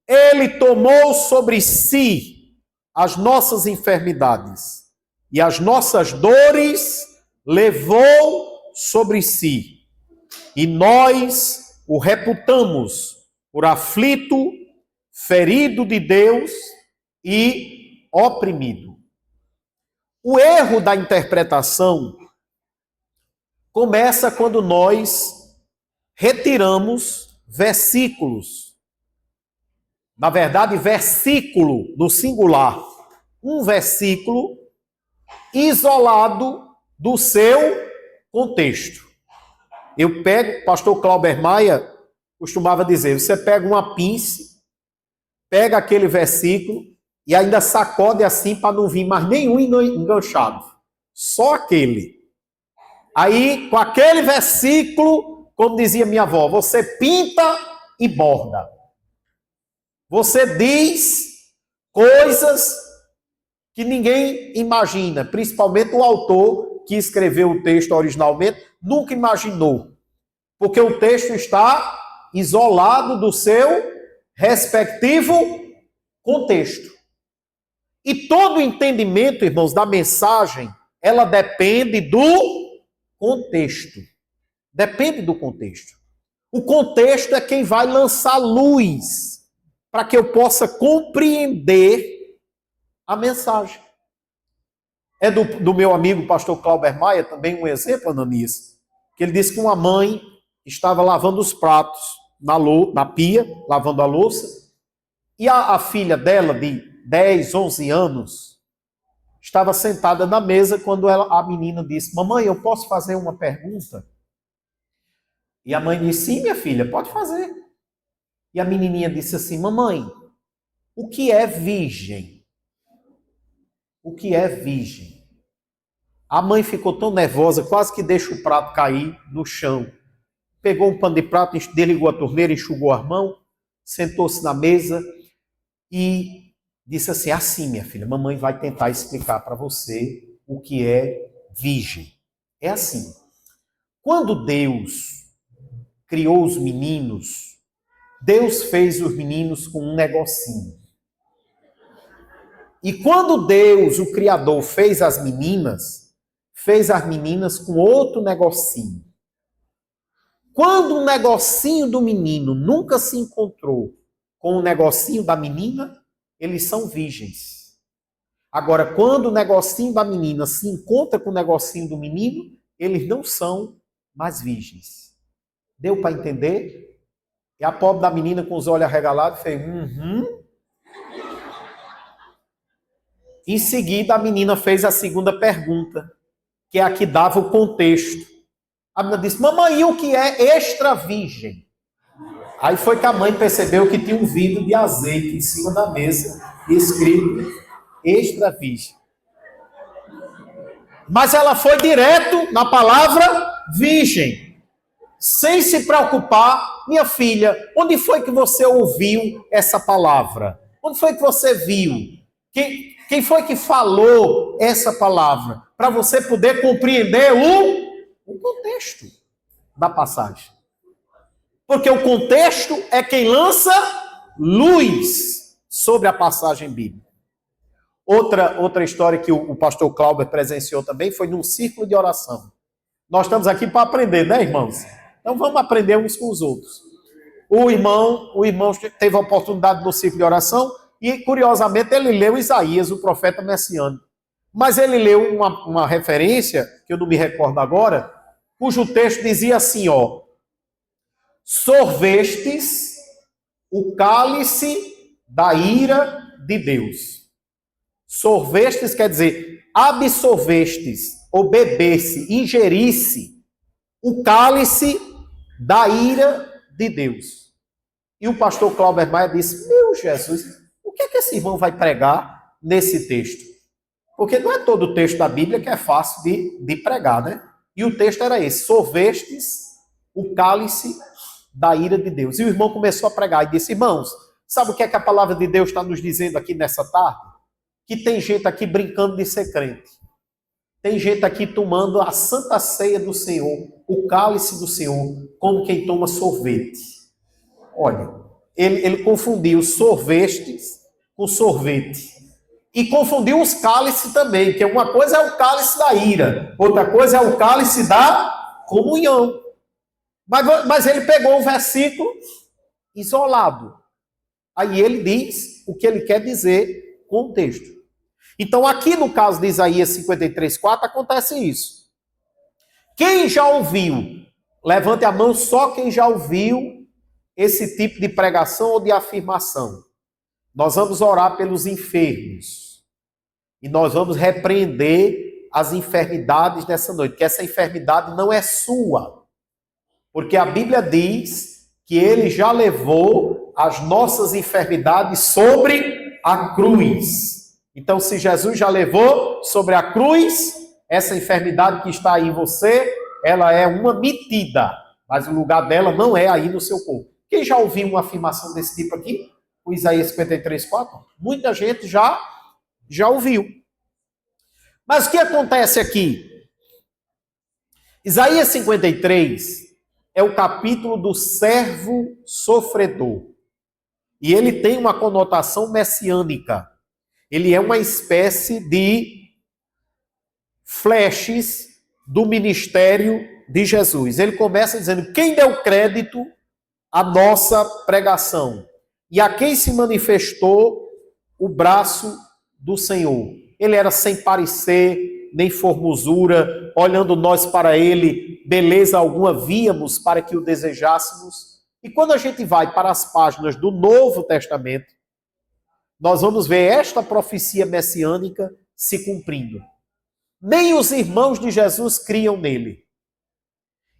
ele tomou sobre si as nossas enfermidades e as nossas dores levou sobre si. E nós o reputamos por aflito, ferido de Deus e oprimido. O erro da interpretação começa quando nós retiramos versículos. Na verdade, versículo no singular. Um versículo isolado do seu contexto. Eu pego, pastor Clauber Maia costumava dizer, você pega uma pince, pega aquele versículo e ainda sacode assim para não vir mais nenhum enganchado. Só aquele. Aí, com aquele versículo, como dizia minha avó, você pinta e borda. Você diz coisas que ninguém imagina, principalmente o autor que escreveu o texto originalmente, nunca imaginou. Porque o texto está isolado do seu respectivo contexto. E todo entendimento, irmãos, da mensagem, ela depende do contexto. Depende do contexto. O contexto é quem vai lançar luz para que eu possa compreender a mensagem. É do meu amigo pastor Clauber Maia, também um exemplo, Ananias, que ele disse que uma mãe estava lavando os pratos na pia, lavando a louça, e a filha dela, de 10, 11 anos, estava sentada na mesa quando a menina disse, mamãe, eu posso fazer uma pergunta? E a mãe disse, sim, minha filha, pode fazer. E a menininha disse assim, mamãe, o que é virgem? O que é virgem? A mãe ficou tão nervosa, quase que deixa o prato cair no chão. Pegou um pano de prato, desligou a torneira, enxugou as mãos, sentou-se na mesa e disse assim, assim, minha filha, mamãe vai tentar explicar para você o que é virgem. É assim, quando Deus criou os meninos, Deus fez os meninos com um negocinho. E quando Deus, o Criador, fez as meninas com outro negocinho. Quando um negocinho do menino nunca se encontrou com o negocinho da menina, eles são virgens. Agora, quando o negocinho da menina se encontra com o negocinho do menino, eles não são mais virgens. Deu para entender? E a pobre da menina com os olhos arregalados fez, Em seguida, a menina fez a segunda pergunta, que é a que dava o contexto. A menina disse, mamãe, o que é extra virgem? Aí foi que a mãe percebeu que tinha um vidro de azeite em cima da mesa, escrito extra virgem. Mas ela foi direto na palavra virgem, sem se preocupar. Minha filha, onde foi que você ouviu essa palavra? Onde foi que você viu? Quem foi que falou essa palavra? Para você poder compreender o contexto da passagem. Porque o contexto é quem lança luz sobre a passagem bíblica. Outra história que o pastor Clauber presenciou também foi num círculo de oração. Nós estamos aqui para aprender, né, irmãos? Então vamos aprender uns com os outros. O irmão teve a oportunidade no círculo de oração e, curiosamente, ele leu Isaías, o profeta messiânico. Mas ele leu uma referência, que eu não me recordo agora, cujo texto dizia assim, ó, sorvestes o cálice da ira de Deus. Sorvestes quer dizer, absorvestes, ou bebesse, ingerisse o cálice da ira de Deus. E o pastor Clauber Maia disse, meu Jesus, o que é que esse irmão vai pregar nesse texto? Porque não é todo o texto da Bíblia que é fácil de pregar, né? E o texto era esse, sorvestes o cálice da ira de Deus. E o irmão começou a pregar e disse, irmãos, sabe o que é que a palavra de Deus está nos dizendo aqui nessa tarde? Que tem gente aqui brincando de ser crente. Tem gente aqui tomando a santa ceia do Senhor, o cálice do Senhor, como quem toma sorvete. Olha, ele confundiu sorvestes com sorvete. e confundiu os cálices também, que uma coisa é o cálice da ira, outra coisa é o cálice da comunhão. Mas ele pegou o versículo isolado. Aí ele diz o que ele quer dizer com o texto. Então aqui no caso de Isaías 53:4 acontece isso. Quem já ouviu? Levante a mão só quem já ouviu esse tipo de pregação ou de afirmação. Nós vamos orar pelos enfermos. E nós vamos repreender as enfermidades dessa noite. Que essa enfermidade não é sua. Porque a Bíblia diz que ele já levou as nossas enfermidades sobre a cruz. Então, se Jesus já levou sobre a cruz, essa enfermidade que está aí em você, ela é uma metida. Mas o lugar dela não é aí no seu corpo. Quem já ouviu uma afirmação desse tipo aqui? O Isaías 53:4? Muita gente já ouviu. Mas o que acontece aqui? Isaías 53 é o capítulo do servo sofredor. E ele tem uma conotação messiânica. Ele é uma espécie de flashes do ministério de Jesus. Ele começa dizendo: quem deu crédito à nossa pregação? E a quem se manifestou o braço do Senhor? Ele era sem parecer, nem formosura, olhando nós para ele, beleza alguma víamos para que o desejássemos. E quando a gente vai para as páginas do Novo Testamento, nós vamos ver esta profecia messiânica se cumprindo. Nem os irmãos de Jesus criam nele.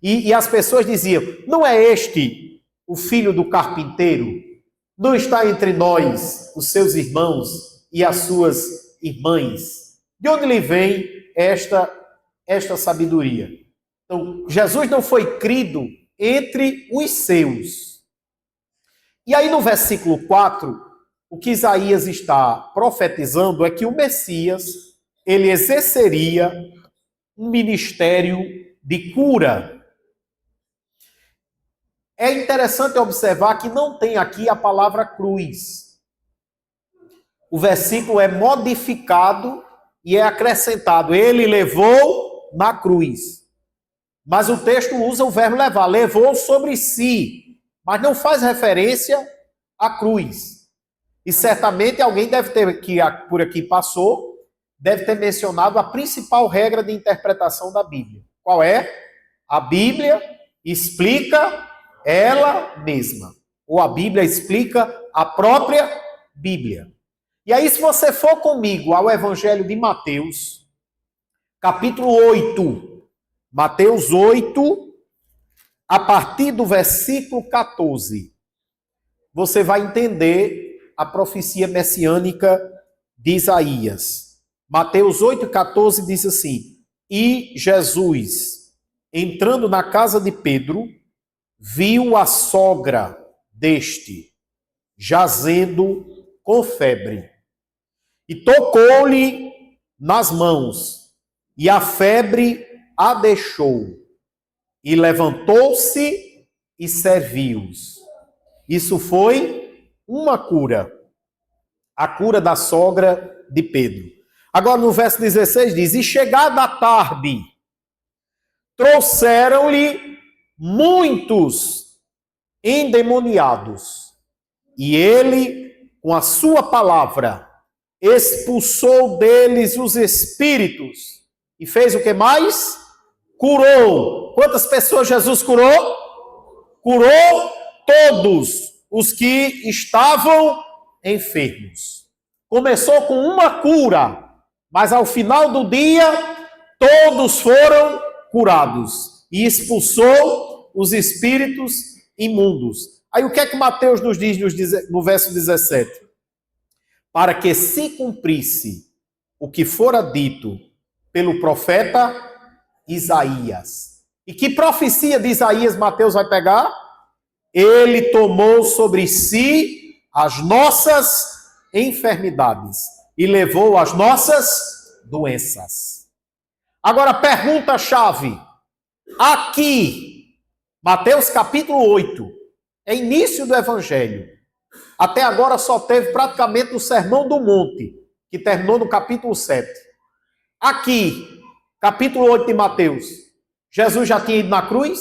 E as pessoas diziam: não é este o filho do carpinteiro? Não está entre nós os seus irmãos e as suas irmãs? De onde lhe vem esta sabedoria? Então, Jesus não foi crido entre os seus. E aí no versículo 4, o que Isaías está profetizando é que o Messias, ele exerceria um ministério de cura. É interessante observar que não tem aqui a palavra cruz. O versículo é modificado e é acrescentado: ele levou na cruz. Mas o texto usa o verbo levar, levou sobre si, mas não faz referência à cruz. E certamente alguém deve ter, que por aqui passou, deve ter mencionado a principal regra de interpretação da Bíblia. Qual é? A Bíblia explica ela mesma. Ou a Bíblia explica a própria Bíblia. E aí, se você for comigo ao Evangelho de Mateus, capítulo 8, Mateus 8, a partir do versículo 14, você vai entender a profecia messiânica de Isaías. Mateus 8,14 diz assim: e Jesus, entrando na casa de Pedro, viu a sogra deste, jazendo com febre, e tocou-lhe nas mãos, e a febre a deixou, e levantou-se e serviu-os. Isso foi uma cura, a cura da sogra de Pedro. Agora no verso 16 diz: e chegada a tarde, trouxeram-lhe muitos endemoniados, e ele, com a sua palavra, expulsou deles os espíritos, e fez o que mais? Curou. Quantas pessoas Jesus curou? Curou todos os que estavam enfermos. Começou com uma cura, mas ao final do dia, todos foram curados, e expulsou os espíritos imundos. Aí o que é que Mateus nos diz no verso 17? Para que se cumprisse o que fora dito pelo profeta Isaías. E que profecia de Isaías Mateus vai pegar? Ele tomou sobre si as nossas enfermidades e levou as nossas doenças. Agora, pergunta-chave. Aqui, Mateus capítulo 8, é início do Evangelho. Até agora só teve praticamente o Sermão do Monte. que terminou no capítulo 7. Aqui, capítulo 8 de Mateus, Jesus já tinha ido na cruz?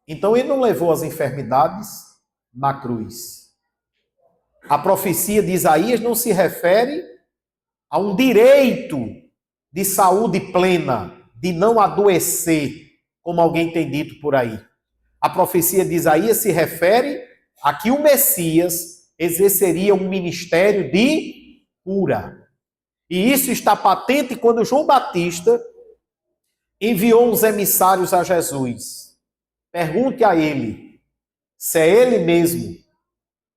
Então ele não levou as enfermidades na cruz. A profecia de Isaías não se refere a um direito de saúde plena, de não adoecer, como alguém tem dito por aí. A profecia de Isaías se refere a que o Messias exerceria um ministério de cura. E isso está patente quando João Batista enviou uns emissários a Jesus. Pergunte a ele se é ele mesmo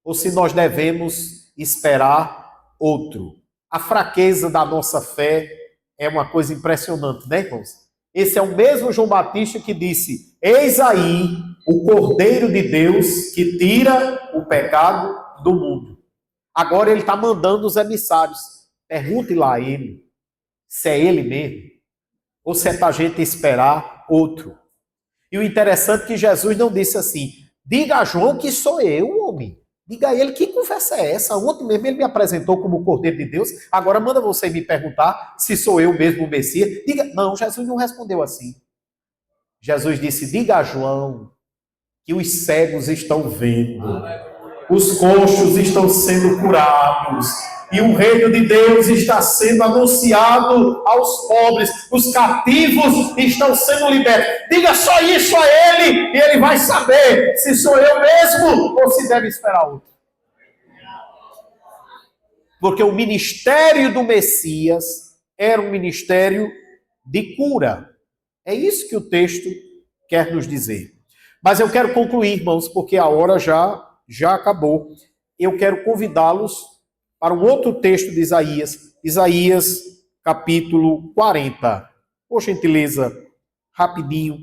ou se nós devemos esperar outro. A fraqueza da nossa fé é uma coisa impressionante, né, irmãos? Esse é o mesmo João Batista que disse: eis aí o Cordeiro de Deus que tira o pecado do mundo. Agora ele está mandando os emissários. Pergunte lá a ele se é ele mesmo ou se é para a gente esperar outro. E o interessante é que Jesus não disse assim: diga a João que sou eu, homem. Diga a ele, que conversa é essa? Ontem mesmo ele me apresentou como o Cordeiro de Deus, agora manda você me perguntar se sou eu mesmo o Messias. Diga, não, Jesus não respondeu assim. Jesus disse, diga a João que os cegos estão vendo, os coxos estão sendo curados, e o reino de Deus está sendo anunciado aos pobres, os cativos estão sendo libertos. Diga só isso a ele, e ele vai saber se sou eu mesmo ou se deve esperar outro. Porque o ministério do Messias era um ministério de cura. É isso que o texto quer nos dizer. Mas eu quero concluir, irmãos, porque a hora já acabou. Eu quero convidá-los para um outro texto de Isaías, Isaías capítulo 40. Por gentileza, rapidinho,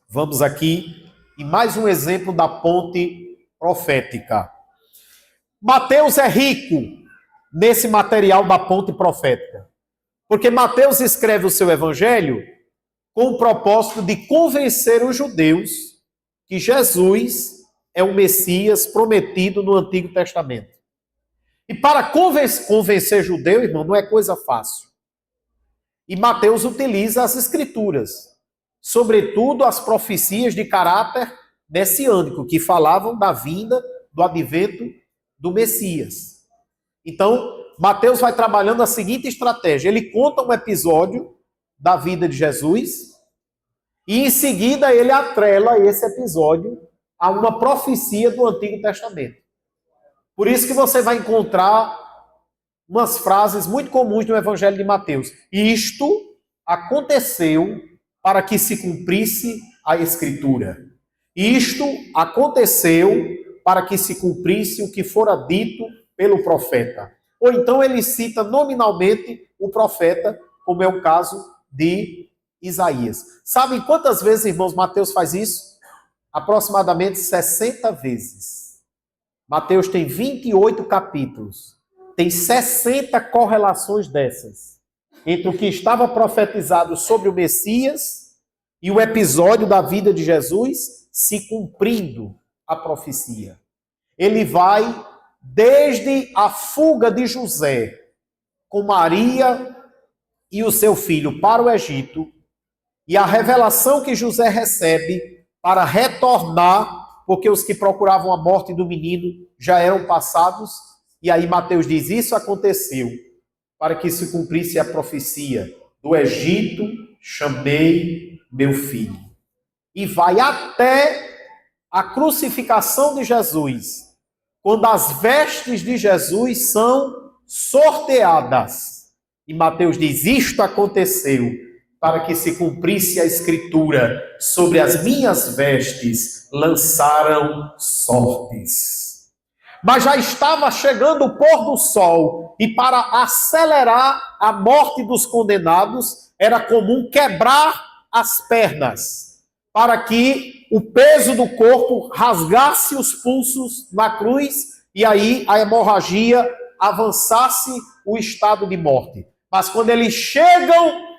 vamos aqui em mais um exemplo da ponte profética. Mateus é rico nesse material da ponte profética, porque Mateus escreve o seu evangelho com o propósito de convencer os judeus que Jesus é o Messias prometido no Antigo Testamento. E para convencer judeu, irmão, não é coisa fácil. E Mateus utiliza as escrituras, sobretudo as profecias de caráter messiânico, que falavam da vinda, do advento do Messias. Então, Mateus vai trabalhando a seguinte estratégia. Ele conta um episódio da vida de Jesus e, em seguida, ele atrela esse episódio a uma profecia do Antigo Testamento. Por isso que você vai encontrar umas frases muito comuns no Evangelho de Mateus. Isto aconteceu para que se cumprisse a Escritura. Isto aconteceu para que se cumprisse o que fora dito pelo profeta. Ou então ele cita nominalmente o profeta, como é o caso de Isaías. Sabem quantas vezes, irmãos, Mateus faz isso? Aproximadamente 60 vezes. Mateus tem 28 capítulos. Tem 60 correlações dessas entre o que estava profetizado sobre o Messias e o episódio da vida de Jesus se cumprindo a profecia. Ele vai desde a fuga de José com Maria e o seu filho para o Egito e a revelação que José recebe para retornar, porque os que procuravam a morte do menino já eram passados. E aí Mateus diz, isso aconteceu para que se cumprisse a profecia. Do Egito chamei meu filho. E vai até a crucificação de Jesus, quando as vestes de Jesus são sorteadas. E Mateus diz, isto aconteceu para que se cumprisse a escritura, sobre as minhas vestes lançaram sortes. Mas já estava chegando o pôr do sol, e para acelerar a morte dos condenados, era comum quebrar as pernas, para que o peso do corpo rasgasse os pulsos na cruz, e aí a hemorragia avançasse o estado de morte. Mas quando eles chegam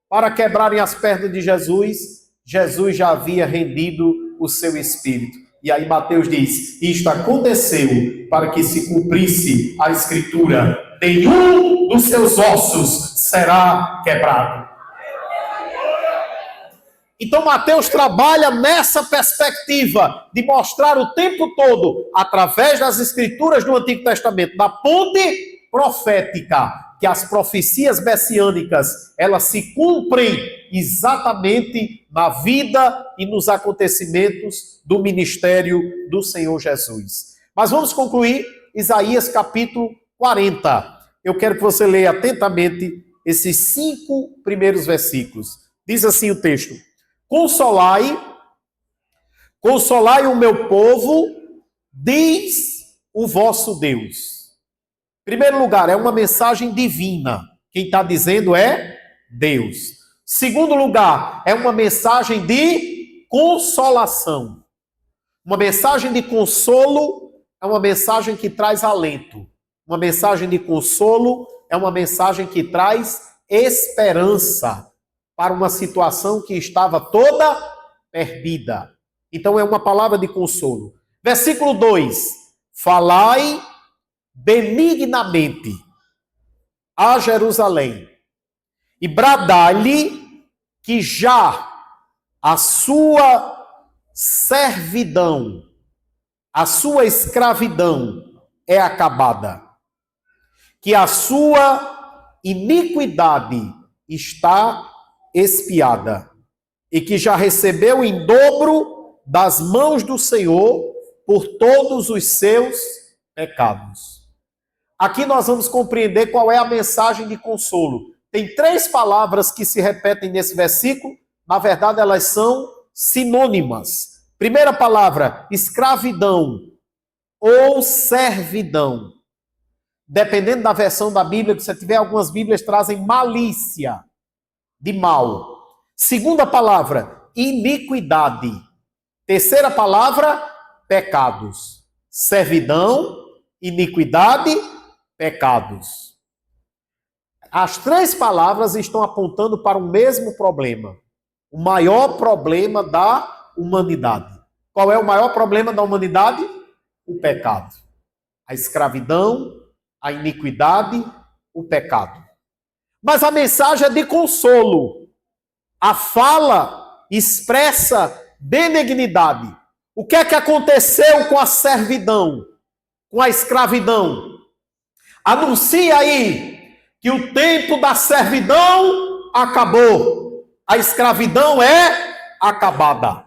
para quebrarem as pernas de Jesus, Jesus já havia rendido o seu espírito. E aí Mateus diz, isto aconteceu para que se cumprisse a escritura, nenhum dos seus ossos será quebrado. Então Mateus trabalha nessa perspectiva de mostrar o tempo todo, através das escrituras do Antigo Testamento, da ponte profética, que as profecias messiânicas, elas se cumprem exatamente na vida e nos acontecimentos do ministério do Senhor Jesus. Mas vamos concluir Isaías capítulo 40. Eu quero que você leia atentamente esses 5 primeiros versículos. Diz assim o texto: Consolai o meu povo, diz o vosso Deus. Em primeiro lugar, é uma mensagem divina. Quem está dizendo é Deus. Segundo lugar, é uma mensagem de consolação. Uma mensagem de consolo é uma mensagem que traz alento. Uma mensagem de consolo é uma mensagem que traz esperança para uma situação que estava toda perdida. Então é uma palavra de consolo. Versículo 2: Falai benignamente a Jerusalém e bradai-lhe que já a sua servidão, a sua escravidão é acabada, que a sua iniquidade está expiada e que já recebeu em dobro das mãos do Senhor por todos os seus pecados. Aqui nós vamos compreender qual é a mensagem de consolo. Tem 3 palavras que se repetem nesse versículo, na verdade elas são sinônimas. Primeira palavra, escravidão ou servidão. Dependendo da versão da Bíblia que você tiver, algumas Bíblias trazem malícia, de mal. Segunda palavra, iniquidade. Terceira palavra, pecados. Servidão, iniquidade, pecados. As 3 palavras estão apontando para o mesmo problema. O maior problema da humanidade. Qual é o maior problema da humanidade? O pecado. A escravidão, a iniquidade, o pecado. Mas a mensagem é de consolo. A fala expressa benignidade. O que é que aconteceu com a servidão? Com a escravidão? Anuncia aí que o tempo da servidão acabou. A escravidão é acabada.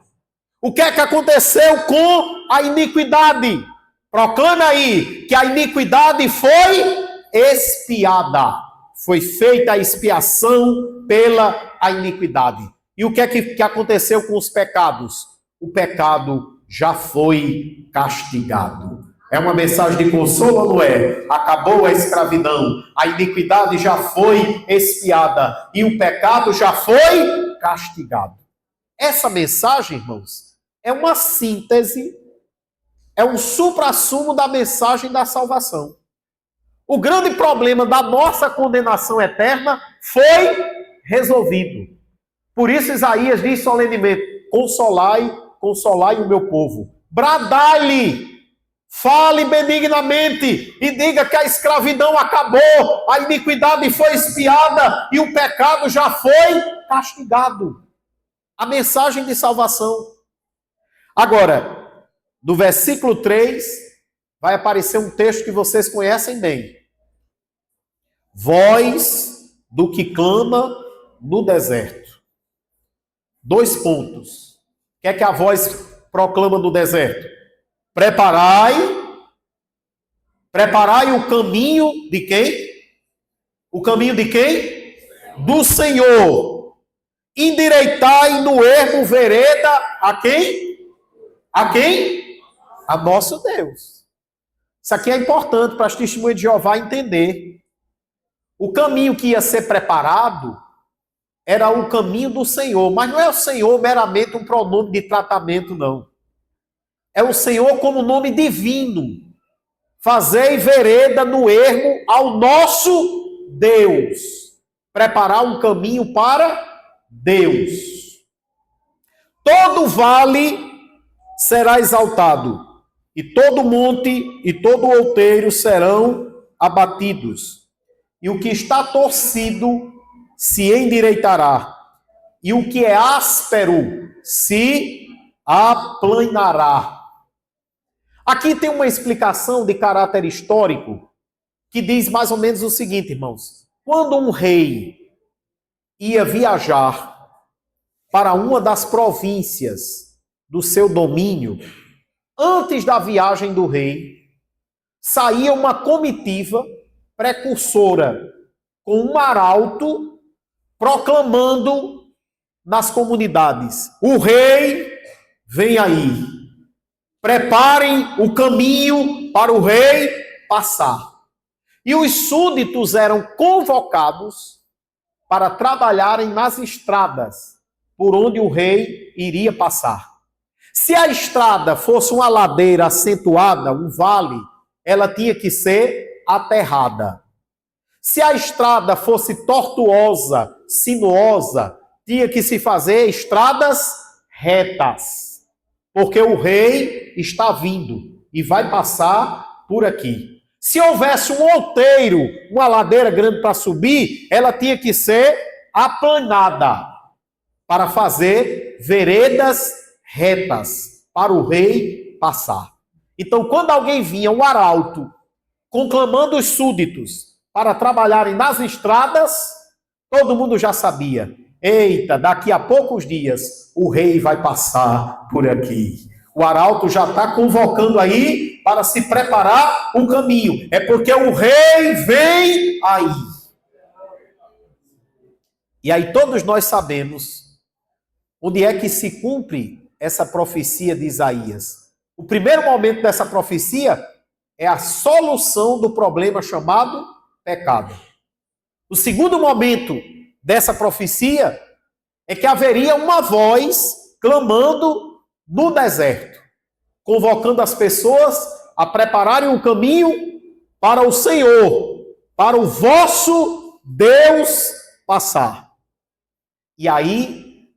O que é que aconteceu com a iniquidade? Proclama aí que a iniquidade foi expiada. Foi feita a expiação pela a iniquidade. E o que é que aconteceu com os pecados? O pecado já foi castigado. É uma mensagem de consolo ou não é? Acabou a escravidão, a iniquidade já foi expiada e o pecado já foi castigado. Essa mensagem, irmãos, é uma síntese, é um suprassumo da mensagem da salvação. O grande problema da nossa condenação eterna foi resolvido. Por isso Isaías diz solenemente: consolai o meu povo. Bradai-lhe, fale benignamente e diga que a escravidão acabou, a iniquidade foi expiada e o pecado já foi castigado. A mensagem de salvação. Agora, no versículo 3, vai aparecer um texto que vocês conhecem bem. Voz do que clama no deserto. 2 pontos. O que é que a voz proclama no deserto? Preparai o caminho de quem? O caminho de quem? Do Senhor. Endireitai no ermo vereda a quem? A quem? A nosso Deus. Isso aqui é importante para as testemunhas de Jeová entender. O caminho que ia ser preparado era o caminho do Senhor, mas não é o Senhor meramente um pronome de tratamento, não. É o Senhor como nome divino. Fazei vereda no ermo ao nosso Deus. Preparar um caminho para Deus. Todo vale será exaltado, e todo monte e todo outeiro serão abatidos. E o que está torcido se endireitará, e o que é áspero se aplanará. Aqui tem uma explicação de caráter histórico que diz mais ou menos o seguinte, irmãos. Quando um rei ia viajar para uma das províncias do seu domínio, antes da viagem do rei, saía uma comitiva precursora com um arauto proclamando nas comunidades: o rei vem aí. Preparem o caminho para o rei passar. E os súditos eram convocados para trabalharem nas estradas por onde o rei iria passar. Se a estrada fosse uma ladeira acentuada, um vale, ela tinha que ser aterrada. Se a estrada fosse tortuosa, sinuosa, tinha que se fazer estradas retas. Porque o rei está vindo e vai passar por aqui. Se houvesse um outeiro, uma ladeira grande para subir, ela tinha que ser aplanada para fazer veredas retas para o rei passar. Então, quando alguém vinha, um arauto, conclamando os súditos para trabalharem nas estradas, todo mundo já sabia. Eita, daqui a poucos dias o rei vai passar por aqui. O arauto já está convocando aí para se preparar o caminho. É porque o rei vem aí. E aí todos nós sabemos onde é que se cumpre essa profecia de Isaías. O primeiro momento dessa profecia é a solução do problema chamado pecado. O segundo momento dessa profecia é que haveria uma voz clamando no deserto, convocando as pessoas a prepararem um caminho para o Senhor, para o vosso Deus passar. E aí,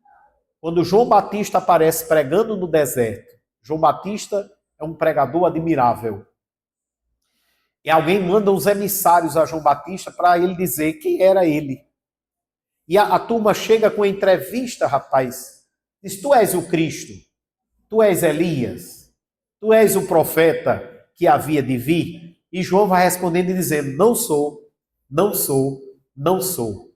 quando João Batista aparece pregando no deserto, João Batista é um pregador admirável. E alguém manda os emissários a João Batista para ele dizer quem era ele. E a turma chega com a entrevista, rapaz. Diz, tu és o Cristo, tu és Elias, tu és o profeta que havia de vir. E João vai respondendo e dizendo, não sou, não sou, não sou.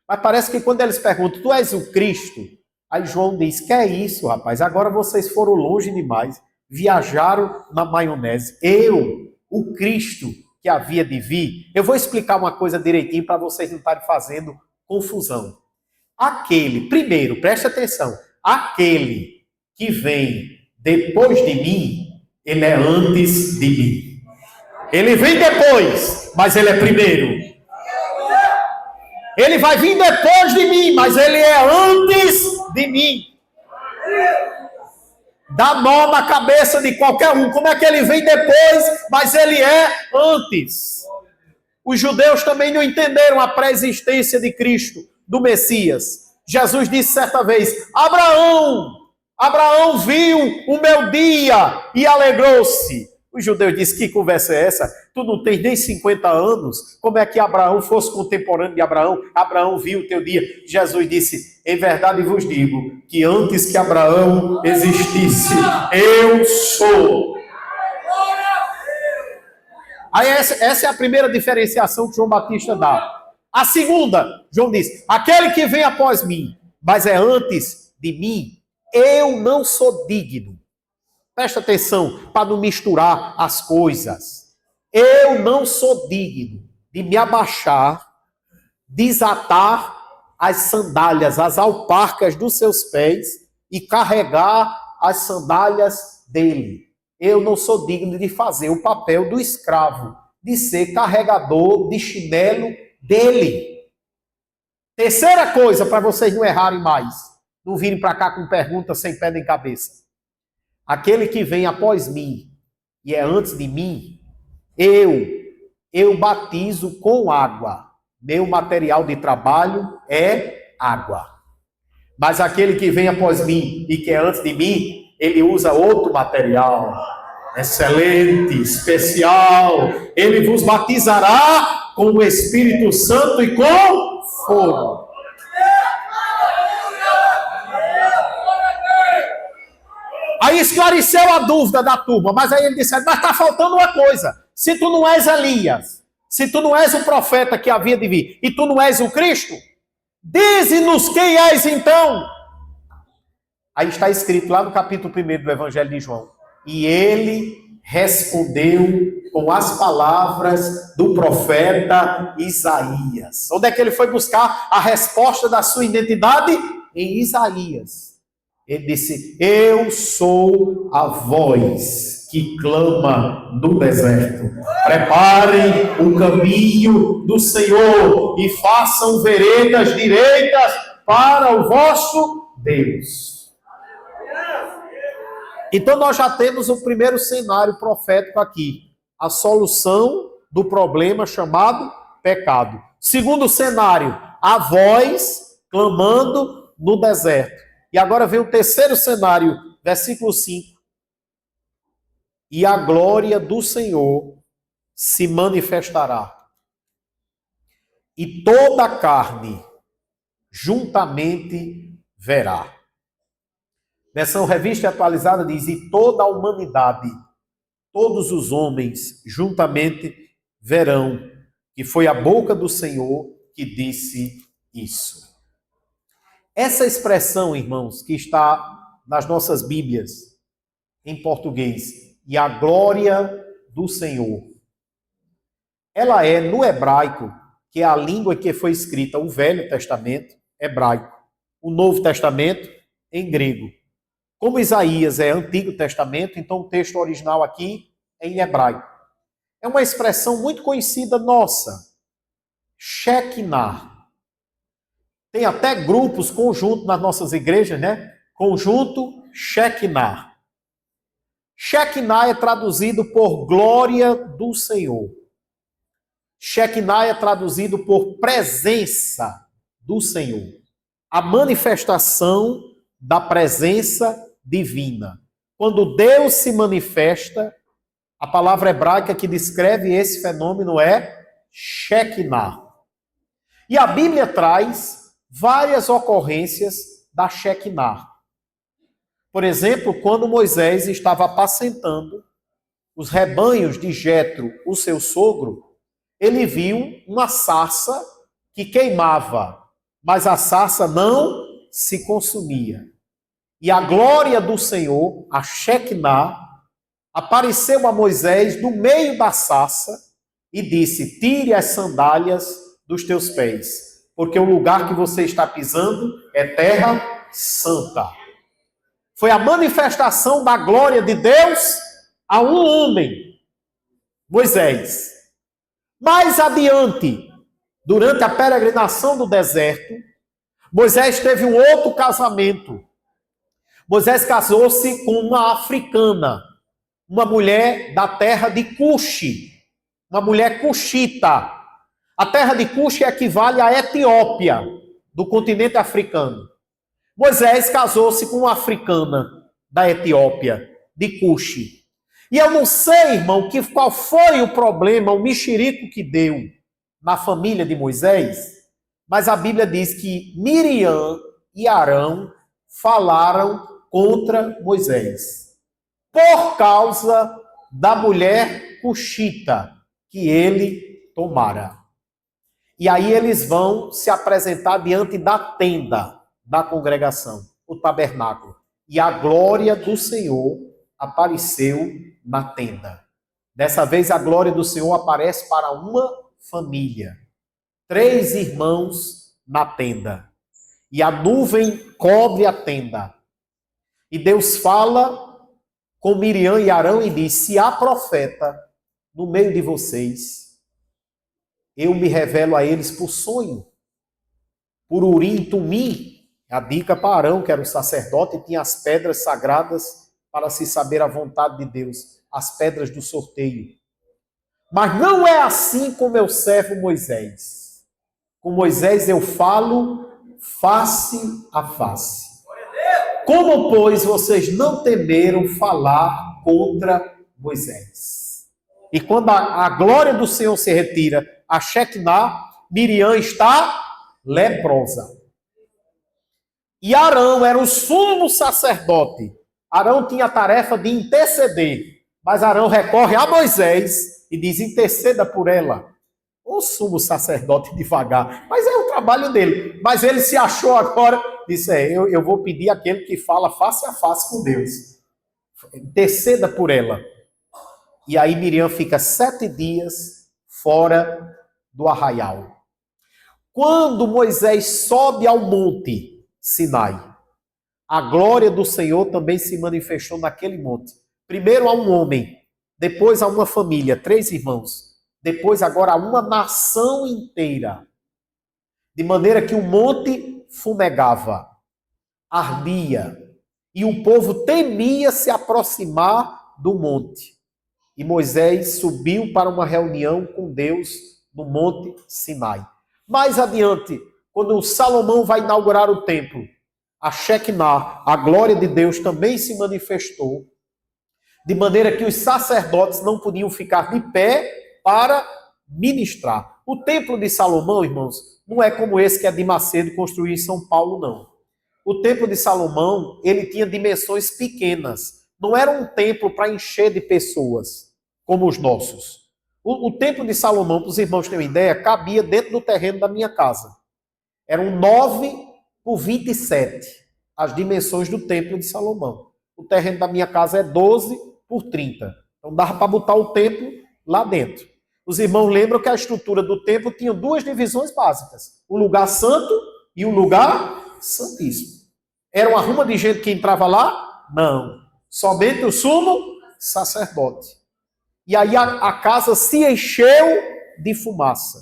Mas parece que quando eles perguntam, tu és o Cristo? Aí João diz, que é isso, rapaz? Agora vocês foram longe demais, viajaram na maionese. Eu, o Cristo que havia de vir, eu vou explicar uma coisa direitinho para vocês não estarem fazendo confusão. Aquele, primeiro, preste atenção, aquele que vem depois de mim, ele é antes de mim. Ele vem depois, mas ele é primeiro. Ele vai vir depois de mim, mas ele é antes de mim. Dá nó na cabeça de qualquer um. Como é que ele vem depois, mas ele é antes? Os judeus também não entenderam a pré-existência de Cristo, do Messias. Jesus disse certa vez, Abraão viu o meu dia e alegrou-se. Os judeus disseram, que conversa é essa? Tu não tens nem 50 anos. Como é que Abraão fosse contemporâneo de Abraão? Abraão viu o teu dia. Jesus disse, em verdade vos digo, que antes que Abraão existisse, eu sou. Aí essa é a primeira diferenciação que João Batista dá. A segunda, João diz, aquele que vem após mim, mas é antes de mim, eu não sou digno. Presta atenção, para não misturar as coisas. Eu não sou digno de me abaixar, desatar as sandálias, as alparcas dos seus pés e carregar as sandálias dele. Eu não sou digno de fazer o papel do escravo, de ser carregador de chinelo dele. Terceira coisa, para vocês não errarem mais, não virem para cá com perguntas sem pé nem cabeça. Aquele que vem após mim e é antes de mim, eu batizo com água. Meu material de trabalho é água. Mas aquele que vem após mim e que é antes de mim, ele usa outro material, excelente, especial. Ele vos batizará com o Espírito Santo e com fogo. Aí esclareceu a dúvida da turma, mas aí ele disse, mas está faltando uma coisa. Se tu não és Elias, se tu não és o profeta que havia de vir, e tu não és o Cristo, dize-nos quem és então. Aí está escrito lá no capítulo 1 do Evangelho de João. E ele respondeu com as palavras do profeta Isaías. Onde é que ele foi buscar a resposta da sua identidade? Em Isaías. Ele disse, eu sou a voz que clama no deserto. Preparem o caminho do Senhor e façam veredas direitas para o vosso Deus. Então nós já temos o primeiro cenário profético aqui. A solução do problema chamado pecado. Segundo cenário, a voz clamando no deserto. E agora vem o terceiro cenário, versículo 5. E a glória do Senhor se manifestará. E toda a carne juntamente verá. Versão revista e atualizada diz, e toda a humanidade, todos os homens juntamente verão, que foi a boca do Senhor que disse isso. Essa expressão, irmãos, que está nas nossas Bíblias, em português, e a glória do Senhor, ela é no hebraico, que é a língua que foi escrita o Velho Testamento, hebraico, o Novo Testamento, em grego. Como Isaías é Antigo Testamento, então o texto original aqui é em hebraico. É uma expressão muito conhecida nossa, Shekinah. Tem até grupos, conjunto nas nossas igrejas, né? Conjunto Shekinah. Shekinah é traduzido por glória do Senhor. Shekinah é traduzido por presença do Senhor. A manifestação da presença divina. Quando Deus se manifesta, a palavra hebraica que descreve esse fenômeno é Shekinah. E a Bíblia traz várias ocorrências da Shekinah. Por exemplo, quando Moisés estava apacentando os rebanhos de Jetro, o seu sogro, ele viu uma sarça que queimava, mas a sarça não se consumia. E a glória do Senhor, a Shekinah, apareceu a Moisés no meio da sarça e disse, tire as sandálias dos teus pés, porque o lugar que você está pisando é terra santa. Foi a manifestação da glória de Deus a um homem, Moisés. Mais adiante, durante a peregrinação do deserto, Moisés teve um outro casamento. Moisés casou-se com uma africana, uma mulher da terra de Cuxi, uma mulher cuxita. A terra de Cuxi equivale à Etiópia, do continente africano. Moisés casou-se com uma africana da Etiópia, de Cuxi. E eu não sei, irmão, qual foi o problema, o mexerico que deu na família de Moisés, mas a Bíblia diz que Miriam e Arão falaram contra Moisés, por causa da mulher cuxita que ele tomara. E aí eles vão se apresentar diante da tenda da congregação, o tabernáculo. E a glória do Senhor apareceu na tenda. Dessa vez a glória do Senhor aparece para uma família. 3 irmãos na tenda. E a nuvem cobre a tenda. E Deus fala com Miriam e Arão e diz, se há profeta no meio de vocês, eu me revelo a eles por sonho, por Urim e Tumim. A dica para Arão, que era o sacerdote, e tinha as pedras sagradas para se saber a vontade de Deus, as pedras do sorteio. Mas não é assim com meu servo Moisés. Com Moisés eu falo face a face. Como, pois, vocês não temeram falar contra Moisés? E quando a glória do Senhor se retira, a Shekinah, Miriam está leprosa. E Arão era o sumo sacerdote. Arão tinha a tarefa de interceder. Mas Arão recorre a Moisés e diz: interceda por ela. O sumo sacerdote devagar. Mas é o trabalho dele. Mas ele se achou agora, disse: eu vou pedir aquele que fala face a face com Deus. Interceda por ela. E aí Miriam fica 7 dias fora do arraial. Quando Moisés sobe ao monte Sinai, a glória do Senhor também se manifestou naquele monte. Primeiro a um homem, depois a uma família, 3 irmãos, depois agora a uma nação inteira. De maneira que o monte fumegava, ardia, e o povo temia se aproximar do monte. E Moisés subiu para uma reunião com Deus no monte Sinai. Mais adiante, quando Salomão vai inaugurar o templo, a Shekinah, a glória de Deus, também se manifestou, de maneira que os sacerdotes não podiam ficar de pé para ministrar. O templo de Salomão, irmãos, não é como esse que é de Macedo construído em São Paulo, não. O templo de Salomão, ele tinha dimensões pequenas. Não era um templo para encher de pessoas, como os nossos. O templo de Salomão, para os irmãos terem uma ideia, cabia dentro do terreno da minha casa. Eram 9 por 27, as dimensões do templo de Salomão. O terreno da minha casa é 12 por 30. Então dava para botar o templo lá dentro. Os irmãos lembram que a estrutura do templo tinha 2 divisões básicas. O lugar santo e o lugar santíssimo. Era uma ruma de gente que entrava lá? Não. Somente o sumo sacerdote. E aí a casa se encheu de fumaça.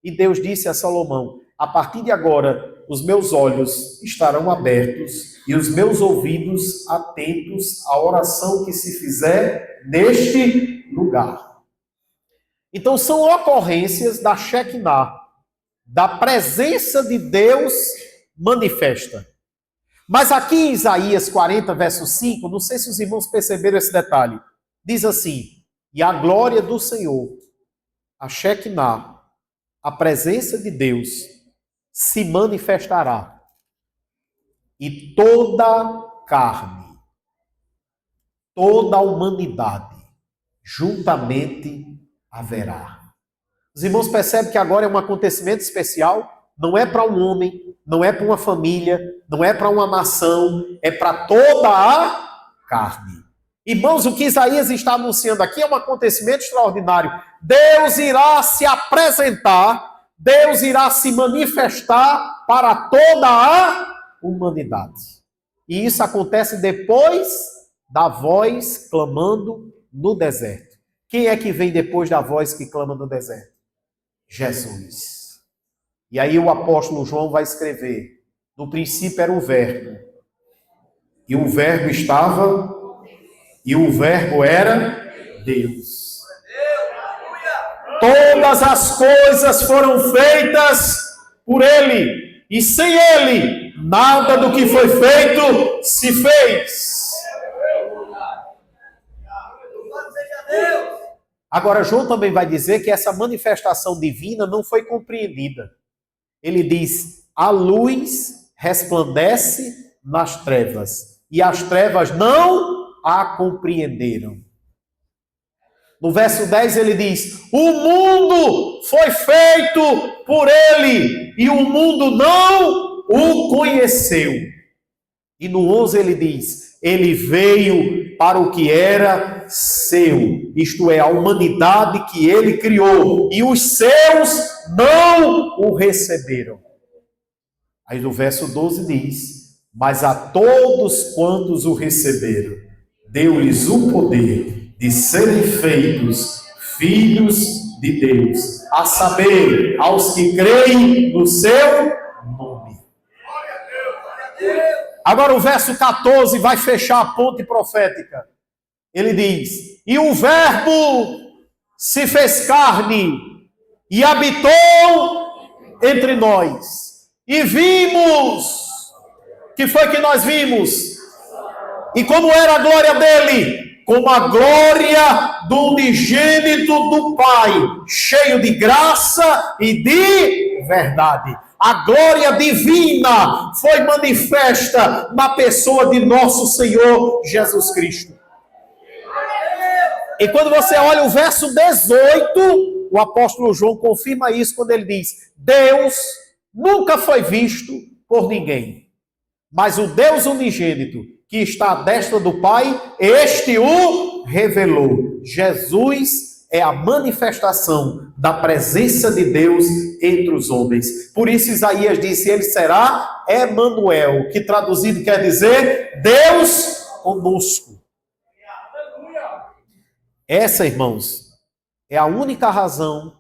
E Deus disse a Salomão: a partir de agora, os meus olhos estarão abertos e os meus ouvidos atentos à oração que se fizer neste lugar. Então são ocorrências da Shekinah, da presença de Deus manifesta. Mas aqui em Isaías 40, verso 5, não sei se os irmãos perceberam esse detalhe, diz assim: e a glória do Senhor, a Shekinah, a presença de Deus, se manifestará, e toda carne, toda a humanidade, juntamente haverá. Os irmãos percebem que agora é um acontecimento especial? Não é para um homem, não é para uma família, não é para uma nação, é para toda a carne. Irmãos, o que Isaías está anunciando aqui é um acontecimento extraordinário. Deus irá se apresentar, Deus irá se manifestar para toda a humanidade. E isso acontece depois da voz clamando no deserto. Quem é que vem depois da voz que clama no deserto? Jesus. E aí o apóstolo João vai escrever: no princípio era o verbo, e o verbo estava, e o verbo era Deus. Todas as coisas foram feitas por ele, e sem ele, nada do que foi feito se fez. Agora, João também vai dizer que essa manifestação divina não foi compreendida. Ele diz: a luz resplandece nas trevas, e as trevas não a compreenderam. No verso 10 ele diz: o mundo foi feito por ele, e o mundo não o conheceu. E no 11 ele diz: ele veio para o que era seu, isto é, a humanidade que ele criou, e os seus não o receberam. Aí no verso 12 diz: mas a todos quantos o receberam, deu-lhes o poder de serem feitos filhos de Deus, a saber, aos que creem no seu nome. Agora o verso 14 vai fechar a ponte profética. Ele diz: e o verbo se fez carne e habitou entre nós. E vimos, que foi que nós vimos? E como era a glória dele? Como a glória do unigênito do Pai, cheio de graça e de verdade. A glória divina foi manifesta na pessoa de nosso Senhor Jesus Cristo. E quando você olha o verso 18, o apóstolo João confirma isso quando ele diz: Deus nunca foi visto por ninguém, mas o Deus unigênito que está à destra do Pai, este o revelou. Jesus é a manifestação da presença de Deus entre os homens. Por isso Isaías disse: ele será Emanuel, que traduzido quer dizer Deus conosco. Essa, irmãos, é a única razão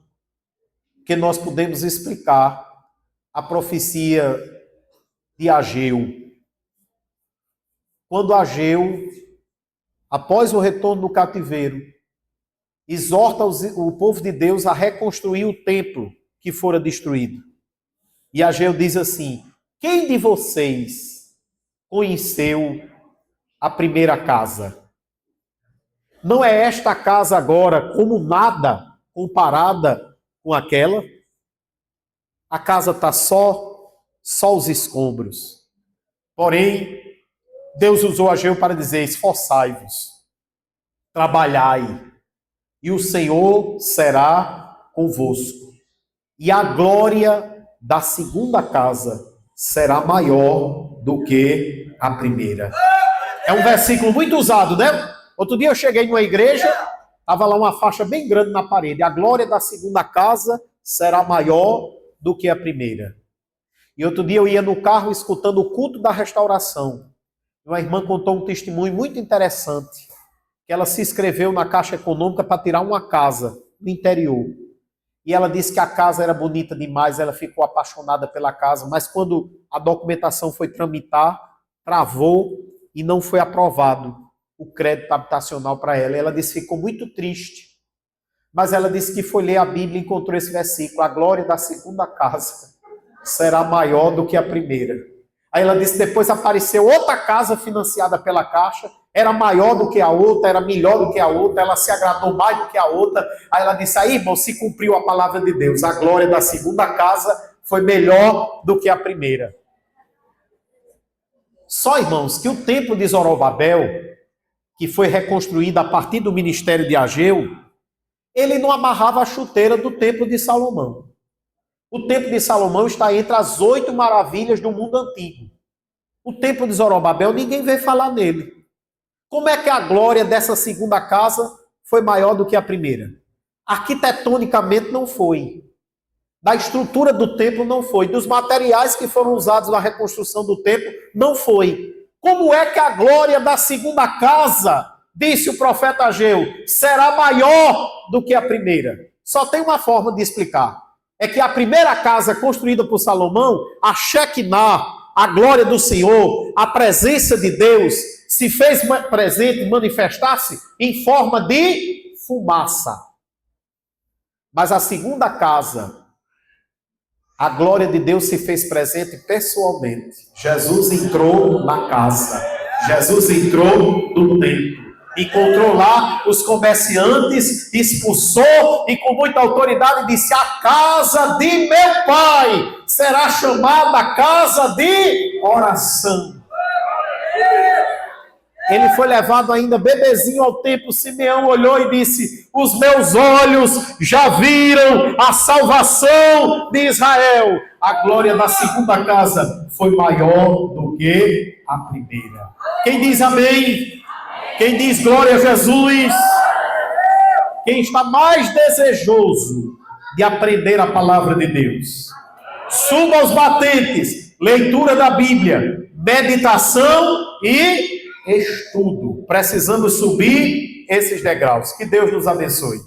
que nós podemos explicar a profecia de Ageu. Quando Ageu, após o retorno do cativeiro, exorta o povo de Deus a reconstruir o templo que fora destruído. E Ageu diz assim: quem de vocês conheceu a primeira casa? Não é esta casa agora como nada comparada com aquela? A casa está só os escombros. Porém, Deus usou Ageu para dizer: esforçai-vos, trabalhai, e o Senhor será convosco. E a glória da segunda casa será maior do que a primeira. É um versículo muito usado, né? Outro dia eu cheguei numa igreja, estava lá uma faixa bem grande na parede: a glória da segunda casa será maior do que a primeira. E outro dia eu ia no carro escutando o culto da restauração. Uma irmã contou um testemunho muito interessante, que ela se inscreveu na Caixa Econômica para tirar uma casa no interior. E ela disse que a casa era bonita demais, ela ficou apaixonada pela casa, mas quando a documentação foi tramitar, travou e não foi aprovado o crédito habitacional para ela. Ela disse que ficou muito triste, mas ela disse que foi ler a Bíblia e encontrou esse versículo: a glória da segunda casa será maior do que a primeira. Aí ela disse: depois apareceu outra casa financiada pela Caixa, era maior do que a outra, era melhor do que a outra, ela se agradou mais do que a outra. Aí ela disse: aí, irmão, se cumpriu a palavra de Deus, a glória da segunda casa foi melhor do que a primeira. Só, irmãos, que o templo de Zorobabel, que foi reconstruído a partir do ministério de Ageu, ele não amarrava a chuteira do templo de Salomão. O templo de Salomão está entre as 8 maravilhas do mundo antigo. O templo de Zorobabel, ninguém veio falar nele. Como é que a glória dessa segunda casa foi maior do que a primeira? Arquitetonicamente não foi. Da estrutura do templo não foi. Dos materiais que foram usados na reconstrução do templo não foi. Como é que a glória da segunda casa, disse o profeta Ageu, será maior do que a primeira? Só tem uma forma de explicar. É que a primeira casa construída por Salomão, a Shekinah, a glória do Senhor, a presença de Deus, se fez presente e manifestasse em forma de fumaça. Mas a segunda casa, a glória de Deus se fez presente pessoalmente. Jesus entrou na casa. Jesus entrou no templo. Encontrou lá os comerciantes, expulsou e com muita autoridade disse: a casa de meu pai será chamada casa de oração. Ele foi levado ainda bebezinho ao templo. Simeão olhou e disse: os meus olhos já viram a salvação de Israel. A glória da segunda casa foi maior do que a primeira. Quem diz amém? Quem diz glória a Jesus? Quem está mais desejoso de aprender a palavra de Deus? Suba aos batentes, leitura da Bíblia, meditação e estudo. Precisamos subir esses degraus. Que Deus nos abençoe.